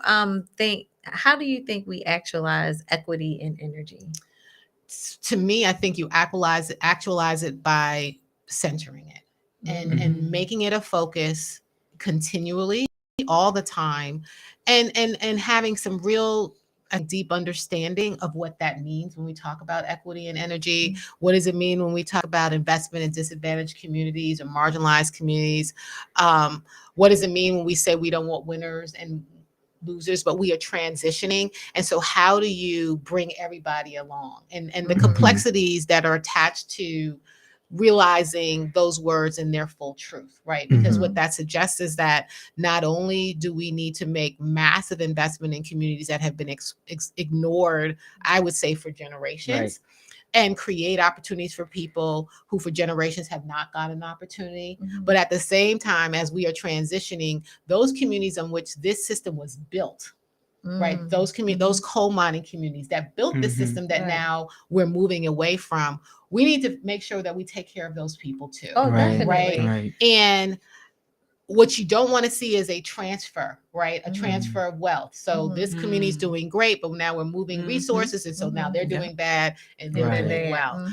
think we actualize equity in energy? To me, I think you actualize it by centering it and making it a focus continually, all the time, and having some real a deep understanding of what that means when we talk about equity and energy. What does it mean when we talk about investment in disadvantaged communities or marginalized communities? What does it mean when we say we don't want winners and losers, but we are transitioning? And so how do you bring everybody along? And the complexities that are attached to realizing those words in their full truth, right? Because what that suggests is that not only do we need to make massive investment in communities that have been ignored, I would say, for generations, and create opportunities for people who for generations have not got an opportunity. But at the same time, as we are transitioning, those communities on which this system was built, right? Those those coal mining communities that built the system that now we're moving away from, we need to make sure that we take care of those people too. Oh, definitely. Right. And what you don't want to see is a transfer, right? A transfer of wealth. So this community is doing great, but now we're moving resources, and so now they're doing bad and they're doing well.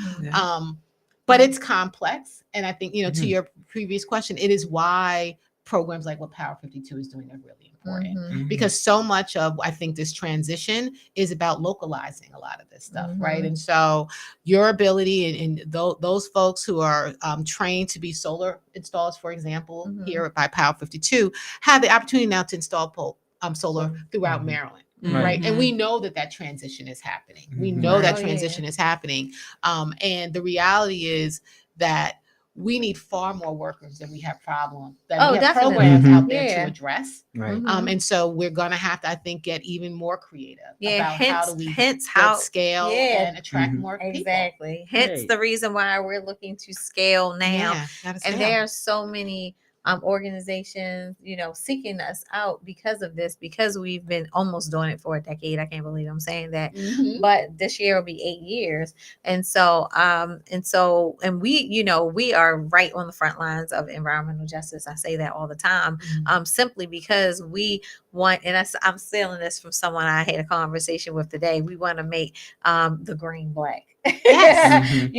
But it's complex, and I think to your previous question, it is why programs like what Power 52 is doing are really important. important Mhm. because so much of, I think, this transition is about localizing a lot of this stuff, right? And so your ability and those folks who are trained to be solar installers, for example, here by Power 52, have the opportunity now to install solar throughout Maryland. Right. And we know that transition is happening. We know that transition is happening. And the reality is that we need far more workers than we have we have definitely. programs out there Yeah. to address. Right. And so we're going to have to, I think, get even more creative about how do we hence build how scale and attract more people. exactly. Hence Right. the reason why we're looking to scale now. Yeah, gotta And scale. there are so many organizations, seeking us out because of this, because we've been almost doing it for a decade. I can't believe I'm saying that, but this year will be 8 years. And so, and we are right on the front lines of environmental justice. I say that all the time, simply because we want, and I'm stealing this from someone I had a conversation with today. We want to make the green black. Yes.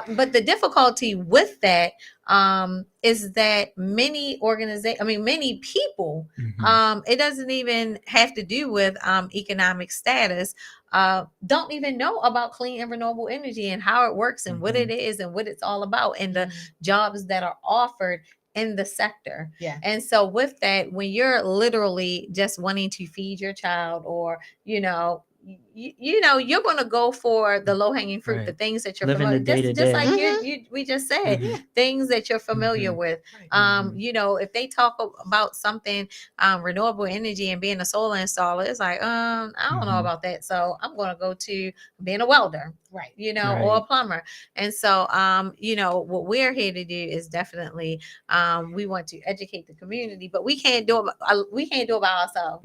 But the difficulty with that is that many people, it doesn't even have to do with economic status, don't even know about clean and renewable energy and how it works and what it is and what it's all about and the jobs that are offered in the sector. Yeah. And so with that, when you're literally just wanting to feed your child, or you're going to go for the low-hanging fruit, Right. the things that you're Living familiar, the day-to-day. just like we just said, things that you're familiar with. If they talk about something renewable energy and being a solar installer, it's like I don't know about that, so I'm going to go to being a welder, Right. or a plumber. And so what we're here to do is definitely we want to educate the community, but we can't do it by ourselves.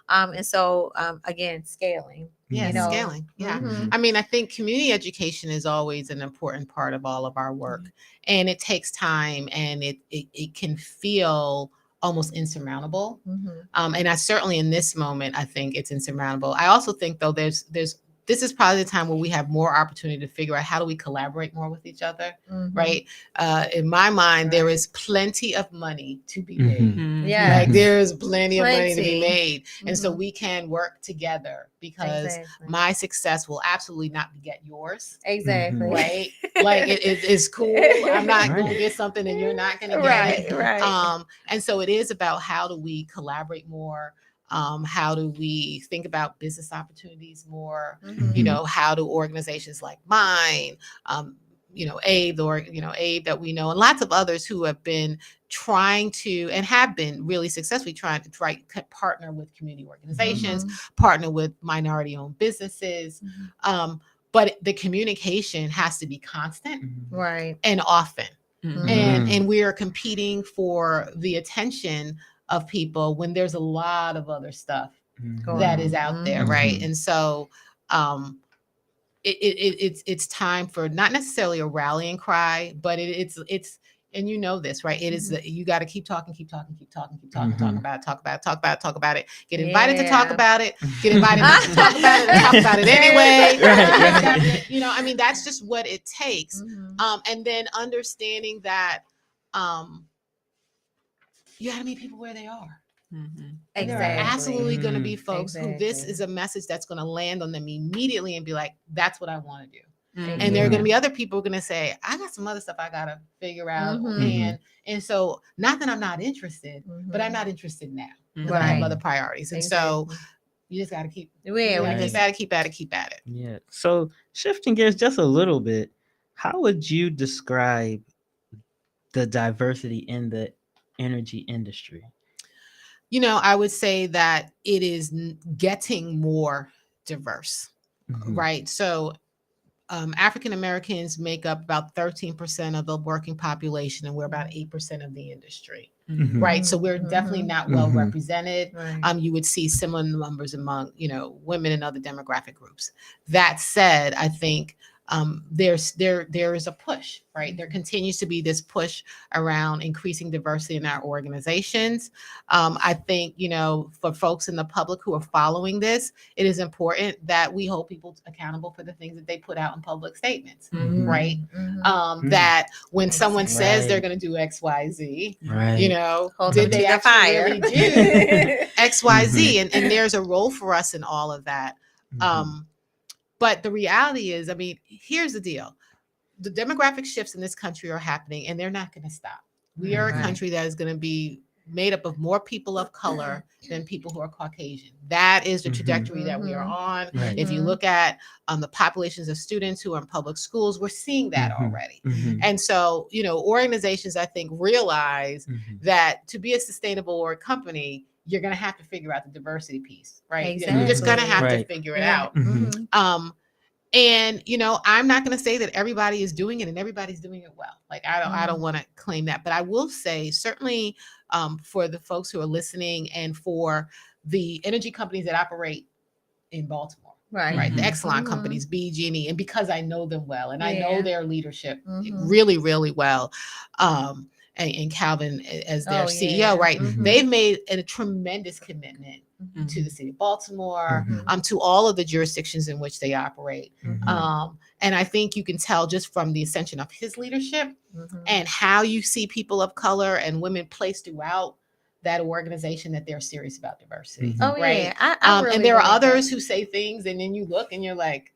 And so again, scaling. Yeah, scaling. Yeah. I mean, I think community education is always an important part of all of our work. And it takes time, and it can feel almost insurmountable. And I certainly, in this moment, I think it's insurmountable. I also think, though, this is probably the time where we have more opportunity to figure out how do we collaborate more with each other, right? In my mind, there is plenty of money to be made. Yeah, like there's plenty of money to be made, and so we can work together because my success will absolutely not beget yours. Exactly. Right? Like it's cool. I'm not going to get something and you're not going to get it. Right. And so it is about how do we collaborate more. How do we think about business opportunities more? How do organizations like mine, Abe, Abe that we know, and lots of others who have been trying to and have been really successfully trying to partner with community organizations, partner with minority-owned businesses. But the communication has to be constant, right, and often. And we are competing for the attention of people when there's a lot of other stuff that is out there, right? And so it's time for not necessarily a rallying cry, but it's and you know this, right? It is you got to keep talking, talk about it. Get invited to talk about it. Get invited not to talk about it, and talk about it anyway. Right. I mean, that's just what it takes. And then understanding that you got to meet people where they are. And there are absolutely going to be folks who this is a message that's going to land on them immediately and be like, that's what I want to do. And there are going to be other people going to say, I got some other stuff I got to figure out. And so not that I'm not interested, but I'm not interested now. I have other priorities. And so you just got to keep, keep at it. Yeah. So shifting gears just a little bit, how would you describe the diversity in the energy industry? I would say that it is getting more diverse, right? So African Americans make up about 13% of the working population, and we're about 8% of the industry, right? So we're definitely not well represented. You would see similar numbers among, women and other demographic groups. That said, I think there is a push, right? There continues to be this push around increasing diversity in our organizations. I think, for folks in the public who are following this, it is important that we hold people accountable for the things that they put out in public statements, Mhm. right? Mhm. That when someone says they're Right. going to do X, Y, Z, Right. Hold them did to they the actually fire. really do X, Y, Z? Mhm. And there's a role for us in all of that. Mhm. But the reality is, I mean, here's the deal. The demographic shifts in this country are happening and they're not going to stop. We are a Right. country that is going to be made up of more people of color than people who are Caucasian. That is the Mhm. trajectory that we are Mhm. on. Right. If you look at the populations of students who are in public schools, we're seeing that Mhm. already. Mhm. And so, organizations, I think, realize Mhm. that to be a sustainable or company, you're going to have to figure out the diversity piece, right? Exactly. You're just going to have to Right. figure it Yeah. out. Mhm. And I'm not going to say that everybody is doing it and everybody's doing it well. Like I don't want to claim that, but I will say certainly for the folks who are listening and for the energy companies that operate in Baltimore, Right. right? The Mhm. Exelon companies, BG&E, and because I know them well and I know Yeah. their leadership Mhm. really, really well, and Calvin as their Oh, CEO, yeah. right? Mhm. They've made a tremendous commitment Mhm. to the city of Baltimore, Mhm. to all of the jurisdictions in which they operate. Mhm. And I think you can tell just from the ascension of his leadership Mhm. and how you see people of color and women placed throughout that organization that they're serious about diversity, Mhm. Oh, right? yeah. I really And there are believe that. others who say things and then you look and you're like,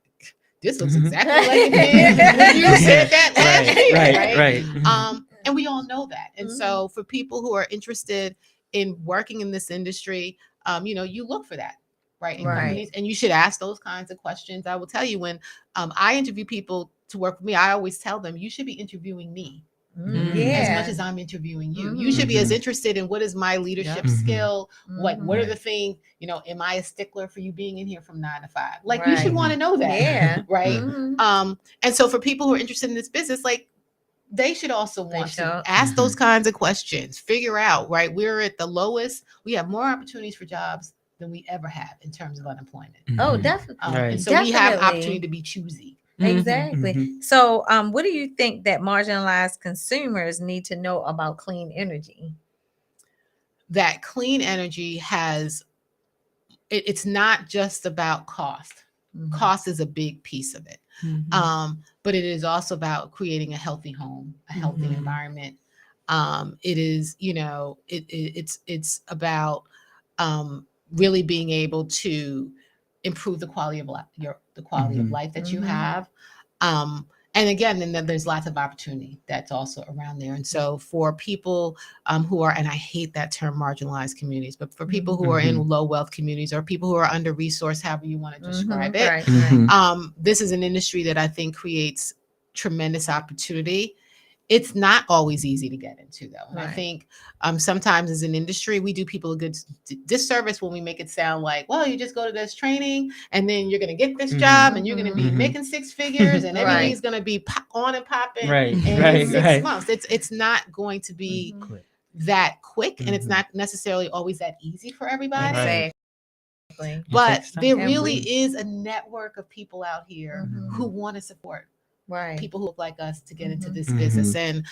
this looks Mhm. exactly like it did when you said that last Right. year, Right. right? Right. Mhm. And we all know that. And Mhm. so for people who are interested in working in this industry, you look for that, right? In Right. companies, and you should ask those kinds of questions. I will tell you when I interview people to work with me, I always tell them you should be interviewing me Mm, Mm. as much yeah. as I'm interviewing you. You Mhm. should be as Mhm. interested in what is my leadership Mhm. skill, like what are Right. the things, am I a stickler for you being in here from 9 to 5? Like you should Right. want to know that, Yeah. right? Mhm. And so for people who are interested in this business, like they should also They want to should. ask those Mhm. kinds of questions, figure out, right? We're at the lowest, we have more opportunities for jobs than we ever have in terms of unemployment. Oh, Mhm. definitely. And Right. so we have opportunity Definitely. to be choosy. Exactly. Mhm. So, what do you think that marginalized consumers need to know about clean energy? That clean energy has, it's not just about cost. Mhm. Cost is a big piece of it. But it is also about creating a healthy home, a healthy Mhm. environment. It is, it's about really being able to improve the quality of life, the quality of Mhm. life that you Mhm. have. Um, and again, then there's lots of opportunity that's also around there. And so for people who are, and I hate that term marginalized communities, but for people who are in Mhm. low wealth communities or people who are under resourced, however you want to describe Mhm. it, Right. Right. Mhm. this is an industry that I think creates tremendous opportunity. It's not always easy to get into, though. And I Right. think sometimes as an industry, we do people a good disservice when we make it sound like, well, you just go to this training and then you're going to get this job and you're going to be Mhm. Mhm. making six figures and Right. everything's going to be on and popping Right. in Right. 6 months. It's not going to be Mhm. Quick. that quick, and it's Mhm. not necessarily always that easy for everybody. Right. Exactly. It But takes time. there And really we. is a network of people out here Mhm. who want to support Right. people who look like us to get into Mhm. this Mhm. business. And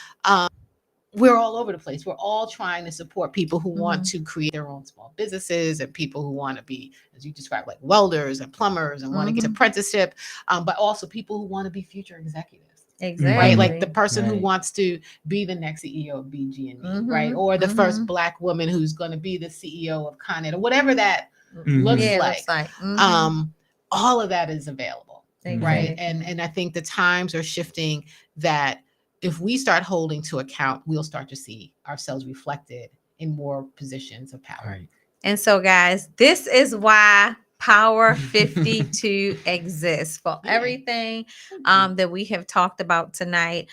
we're all over the place. We're all trying to support people who want Mhm. to create their own small businesses and people who want to be, as you described, like welders and plumbers and want to get Mhm. apprenticeship, but also people who want to be future executives, right? Like the Exactly. person who Right. wants to be the next CEO of BG&E, Mhm. right? Or the first Mhm. Black woman who's going to be the CEO of Con Ed, or whatever that Mhm. looks Yeah, it like. looks like. Mhm. All of that is available, right? Exactly. And I think the times are shifting that if we start holding to account, we'll start to see ourselves reflected in more positions of power. Right. And so, guys, this is why Power 52 exists for Yeah. everything that we have talked about tonight.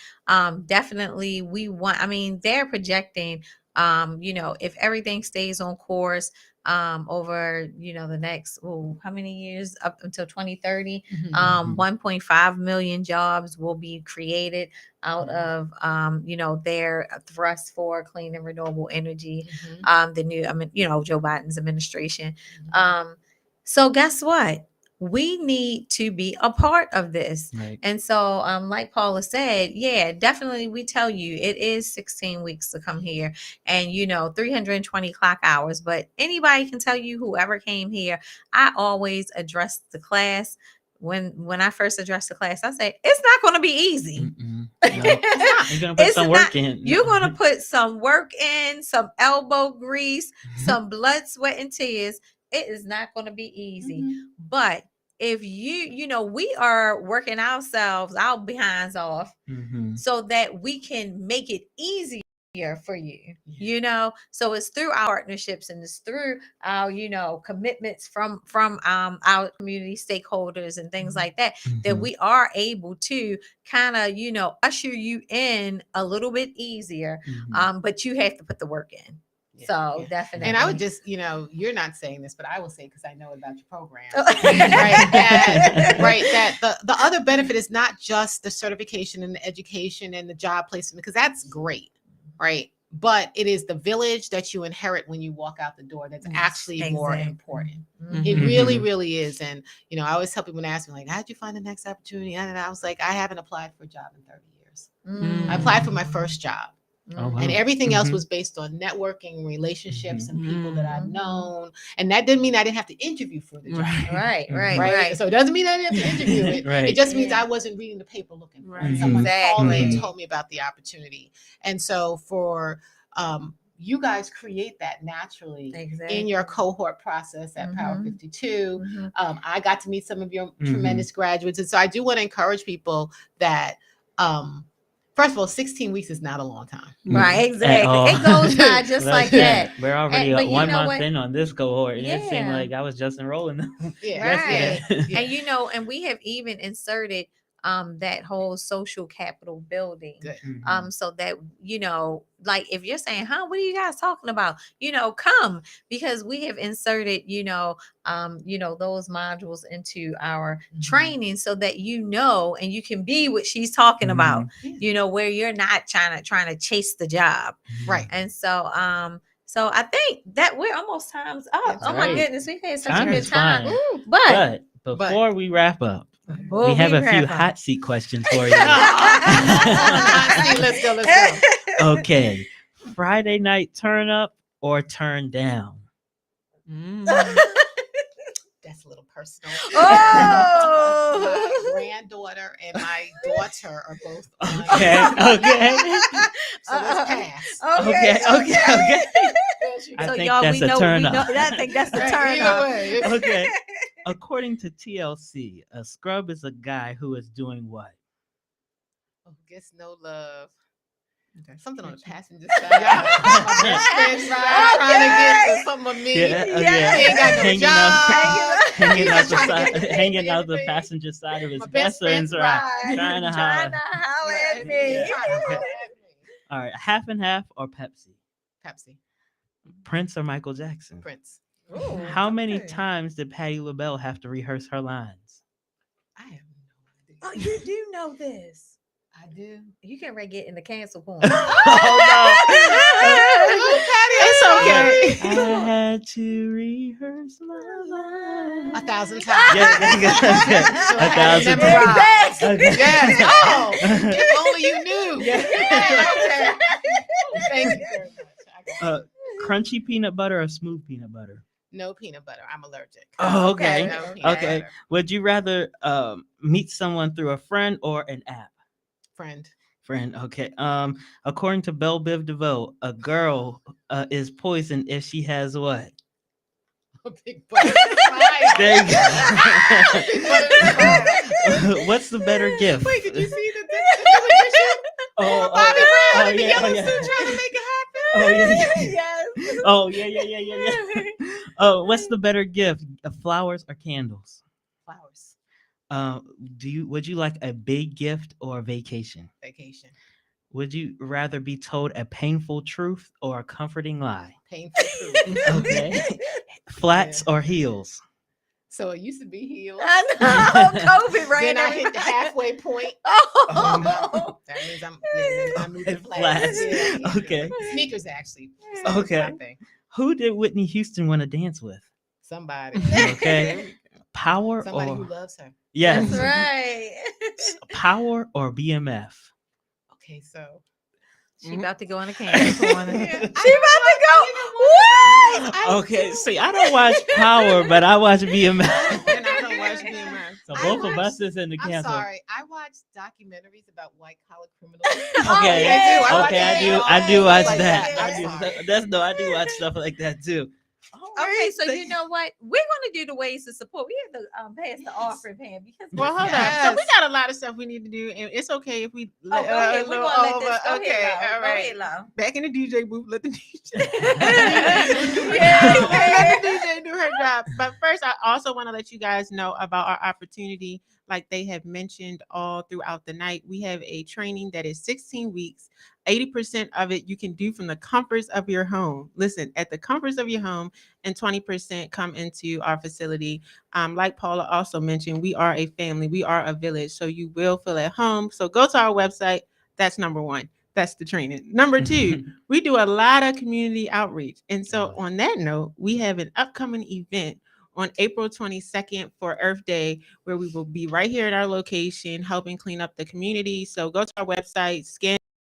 Definitely, we want, I mean, they're projecting, if everything stays on course over, the next, how many years up until 2030, Mhm. 1.5 million jobs will be created out of their thrust for clean and renewable energy, Mhm. the new Joe Biden's administration. Mhm. So guess what, we need to be a part of this. Right. And so, like Paula said, yeah, definitely we tell you it is 16 weeks to come here and 320 clock hours. But anybody can tell you, whoever came here, I always address the class. When I first addressed the class, I say it's not going to be easy. No, you're gonna put some work in. You're going to put some work in, some elbow grease, some blood, sweat, and tears. It is not going to be easy. But if we are working ourselves, our behinds off, so that we can make it easier for you, so it's through our partnerships and it's through our commitments from our community stakeholders and things like that, that we are able to kind of usher you in a little bit easier, but you have to put the work in. So definitely. And I would just, you're not saying this, but I will say, because I know about your program, that the other benefit is not just the certification and the education and the job placement, because that's great, right? But it is the village that you inherit when you walk out the door that's actually more important. It really, really is. And, I always tell people when they ask me, like, how'd you find the next opportunity? And I was like, I haven't applied for a job in 30 years. I applied for my first job. Oh, wow. And everything else was based on networking, relationships, and people that I've known. And that didn't mean I didn't have to interview for the job. Right. So it doesn't mean I didn't have to interview it. It just means I wasn't reading the paper looking for it. Someone called me and told me about the opportunity. And so for you guys create that naturally in your cohort process at Power 52. I got to meet some of your tremendous graduates. And so I do want to encourage people that first of all, 16 weeks is not a long time. Right, exactly. It goes by just like that. We're already 1 month in on this cohort. And it seemed like I was just enrolling them. Right. And and we have even inserted that whole social capital building. So that, like if you're saying, what are you guys talking about? Come, because we have inserted, those modules into our training so that and you can be what she's talking about, where you're not trying to chase the job. Right. And so so I think that we're almost time's up. My goodness, we've had such a good time. But before we wrap up, we have a few hot seat questions for you. Let's go. Okay. Friday night turn up or turn down? That's a little personal. Oh, my granddaughter and my daughter are both on. Okay. So let's pass. Okay. I So think y'all, that's we a know, turn we up. know. I think that's the turn Either up. way. Okay. According to TLC, a scrub is a guy who is doing what? Gets no love. Something on the passenger side. My best friend's ride, trying to get to something of me. He ain't got no job. Hanging out the passenger side of his best friend's ride. Trying to holler at me. All right, half and half or Pepsi? Pepsi. Prince or Michael Jackson? Prince. Ooh, How many times did Patti LaBelle have to rehearse her lines? I have no idea. Oh, you do know this. I do. You can't get in the cancel corner. Oh no! It's okay. I had to rehearse my lines 1,000 times. Yeah. So 1,000 times. Okay. Yes. Oh, if only you knew. Okay. Thank you very much. Crunchy peanut butter or smooth peanut butter? No peanut butter. I'm allergic. Oh, okay. No peanut Okay. butter. Would you rather meet someone through a friend or an app? Friend. Okay. According to Belle Biv DeVoe, a girl is poisoned if she has what? A big butt. There you go. What's the better gift? Wait, did you see the edition? Bobby Brown in the yellow suit trying to make it happen. Yes. Oh yeah. Oh, what's the better gift? Flowers or candles? Flowers. Would you like a big gift or a vacation? Vacation. Would you rather be told a painful truth or a comforting lie? Painful truth. Okay. Flats or heels? So it used to be heels. I know. COVID, right? Then I hit the halfway point. Oh. That means I'm moving Flats. Yeah. Okay. Sneakers, actually. Okay. Who did Whitney Houston want to dance with? Somebody. Okay. Power Somebody or who loves her. yes, That's right. power or BMF? Okay, so She about to go in the can corner. Yeah, She about I to go. don't What? I Okay, do. see, I don't watch Power, but I watch BMF. And I don't watch BMF. So I both of watch- us is in the I'm cancel. sorry. I watch documentaries about white collar criminals. Oh, Okay, yeah, I watch okay, I do, that. I do watch Like that. that. I do. I'm sorry. That's no, I do watch stuff like that too. All Okay, right, so you know what? We're going to do the ways to support. We have to pass the offering pan because Well, hold Yes. up. So we got a lot of stuff we need to do, and it's okay if we Oh, go ahead. a We're little going to let over. this go Okay, ahead, all Go right. ahead, Lo. Back in the DJ booth, let the DJ. Yeah, Let the DJ do her job. But first, I also want to let you guys know about our opportunity. Like they have mentioned all throughout the night, we have a training that is 16 weeks. 80% of it you can do from the comforts of your home. Listen, at the comforts of your home, and 20% come into our facility. Like Paula also mentioned, we are a family, we are a village, so you will feel at home. So go to our website. That's number one. That's the training. Number two, we do a lot of community outreach. And so, Oh. on that note, we have an upcoming event on April 22nd for Earth Day, where we will be right here at our location helping clean up the community. So, go to our website, scan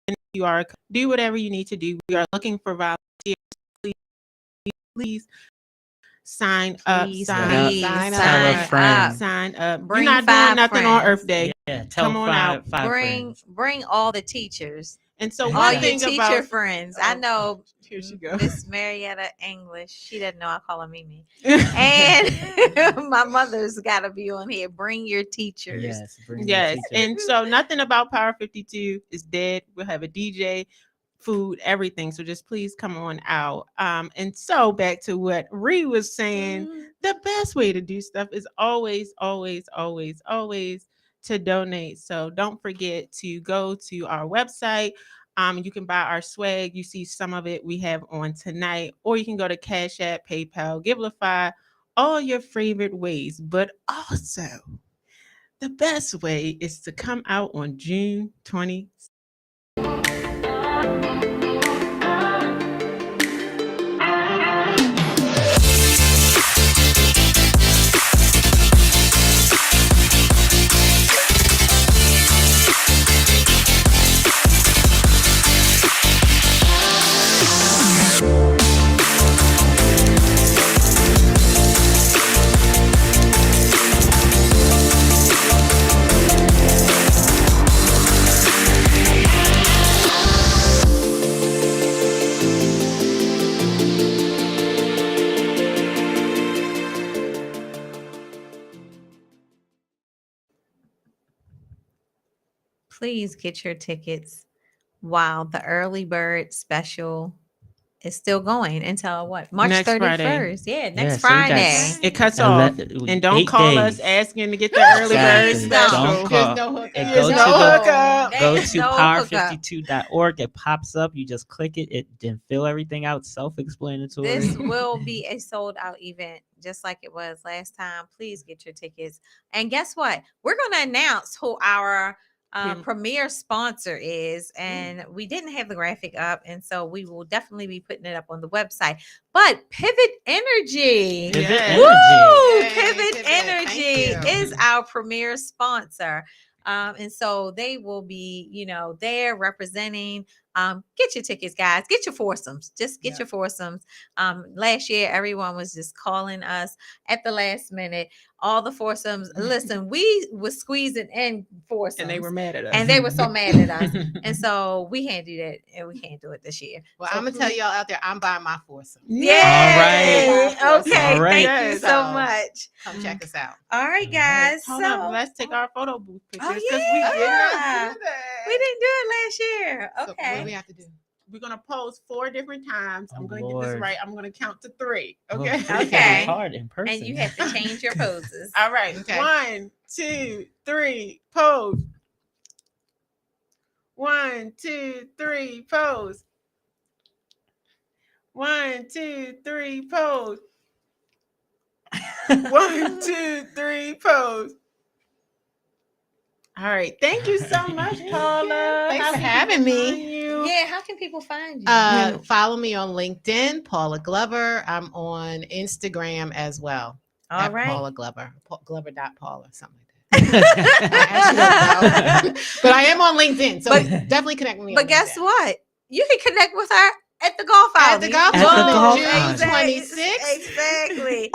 the QR code, do whatever you need to do. We are looking for volunteers. Please sign up. Please, Sign please, Sign up. Tell a sign friend. up. Sign up. You're Bring not doing 5 nothing on friends. Earth Day. Yeah, tell Come on five Bring friends. all the teachers. And so, All All one your thing teacher about friends. I know here she goes. Miss Marietta English. She doesn't know I call her Mimi. And my mother's got to be on here. Bring your teachers. Yes, bring Yes, the teacher. and so nothing about Power 52 is dead. We'll have a DJ, food, everything. So just please come on out. And so back to what Ree was saying, the best way to do stuff is always, always, always, always to donate. So don't forget to go to our website. You can buy our swag. You see some of it we have on tonight, or you can go to Cash App, PayPal, Givelify, all your favorite ways. But also, the best way is to come out on June 20th. Please get your tickets while the early bird special is still going until what? March Next 31st. Friday. Yeah, next so we got Friday. It cuts Ele- off. And don't 8 call us days. asking to get the early bird Please special. Don't There's call. no hookup. It There's go no to the hookup. There go is to no hookup. power52.org. It pops up. You just click it. It then fill everything out. Self-explanatory. This will be a sold out event, just like it was last time. Please get your tickets. And guess what? We're going to announce who our premier sponsor is. And we didn't have the graphic up. And so we will definitely be putting it up on the website. But Pivot Energy. Pivot Yes. Woo! Yay, Pivot Pivot, thank Energy you. is our premier sponsor. And so they will be, there representing. Get your tickets, guys. Get your foursomes. Just get your foursomes. Last year, everyone was just calling us at the last minute. All the foursomes. Listen, we was squeezing in foursomes, And they were mad at us. and they were so mad at us. And so we can't do that, and we can't do it this year. Well, So I'm gonna tell y'all out there, I'm buying my foursome. Yay! All right. Okay. All right. Thank you Yes. so much. Come check us out. All right, All guys. Hold so up, let's take our photo booth pictures. Oh, 'cause yeah. we did not do that. we didn't do it last year. So what Okay. do we have to do? We're gonna pose 4 different times. Oh, I'm gonna get Lord. this right. I'm gonna count to 3. Oh, Okay. this is gonna be Okay. hard in person. And you have to change your poses. All right. Okay. 1, 2, 3, pose. 1, 2, 3, pose. 1, 2, 3, pose. 1, 2, 3, pose. All right. Thank you so much, Paula. Thanks How for can having people me. find you? Yeah, how can people find you? Follow me on LinkedIn, Paula Glover. I'm on Instagram as well. All at right. Paula Glover, Glover.Paula, something like that. I actually don't know. But I am on LinkedIn, so But- definitely connect with me. But on guess LinkedIn. what? You can connect with her at the golf At outing. the golf At the tournament, golf June outing. 26th. Exactly.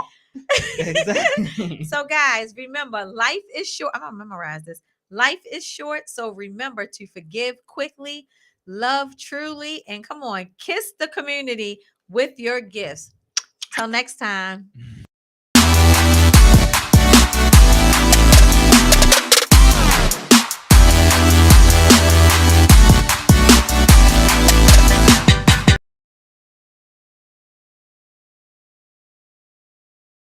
Exactly. So, guys, remember, life is short. I'm gonna memorize this. Life is short, so remember to forgive quickly, love truly, and come on, kiss the community with your gifts. Till next time.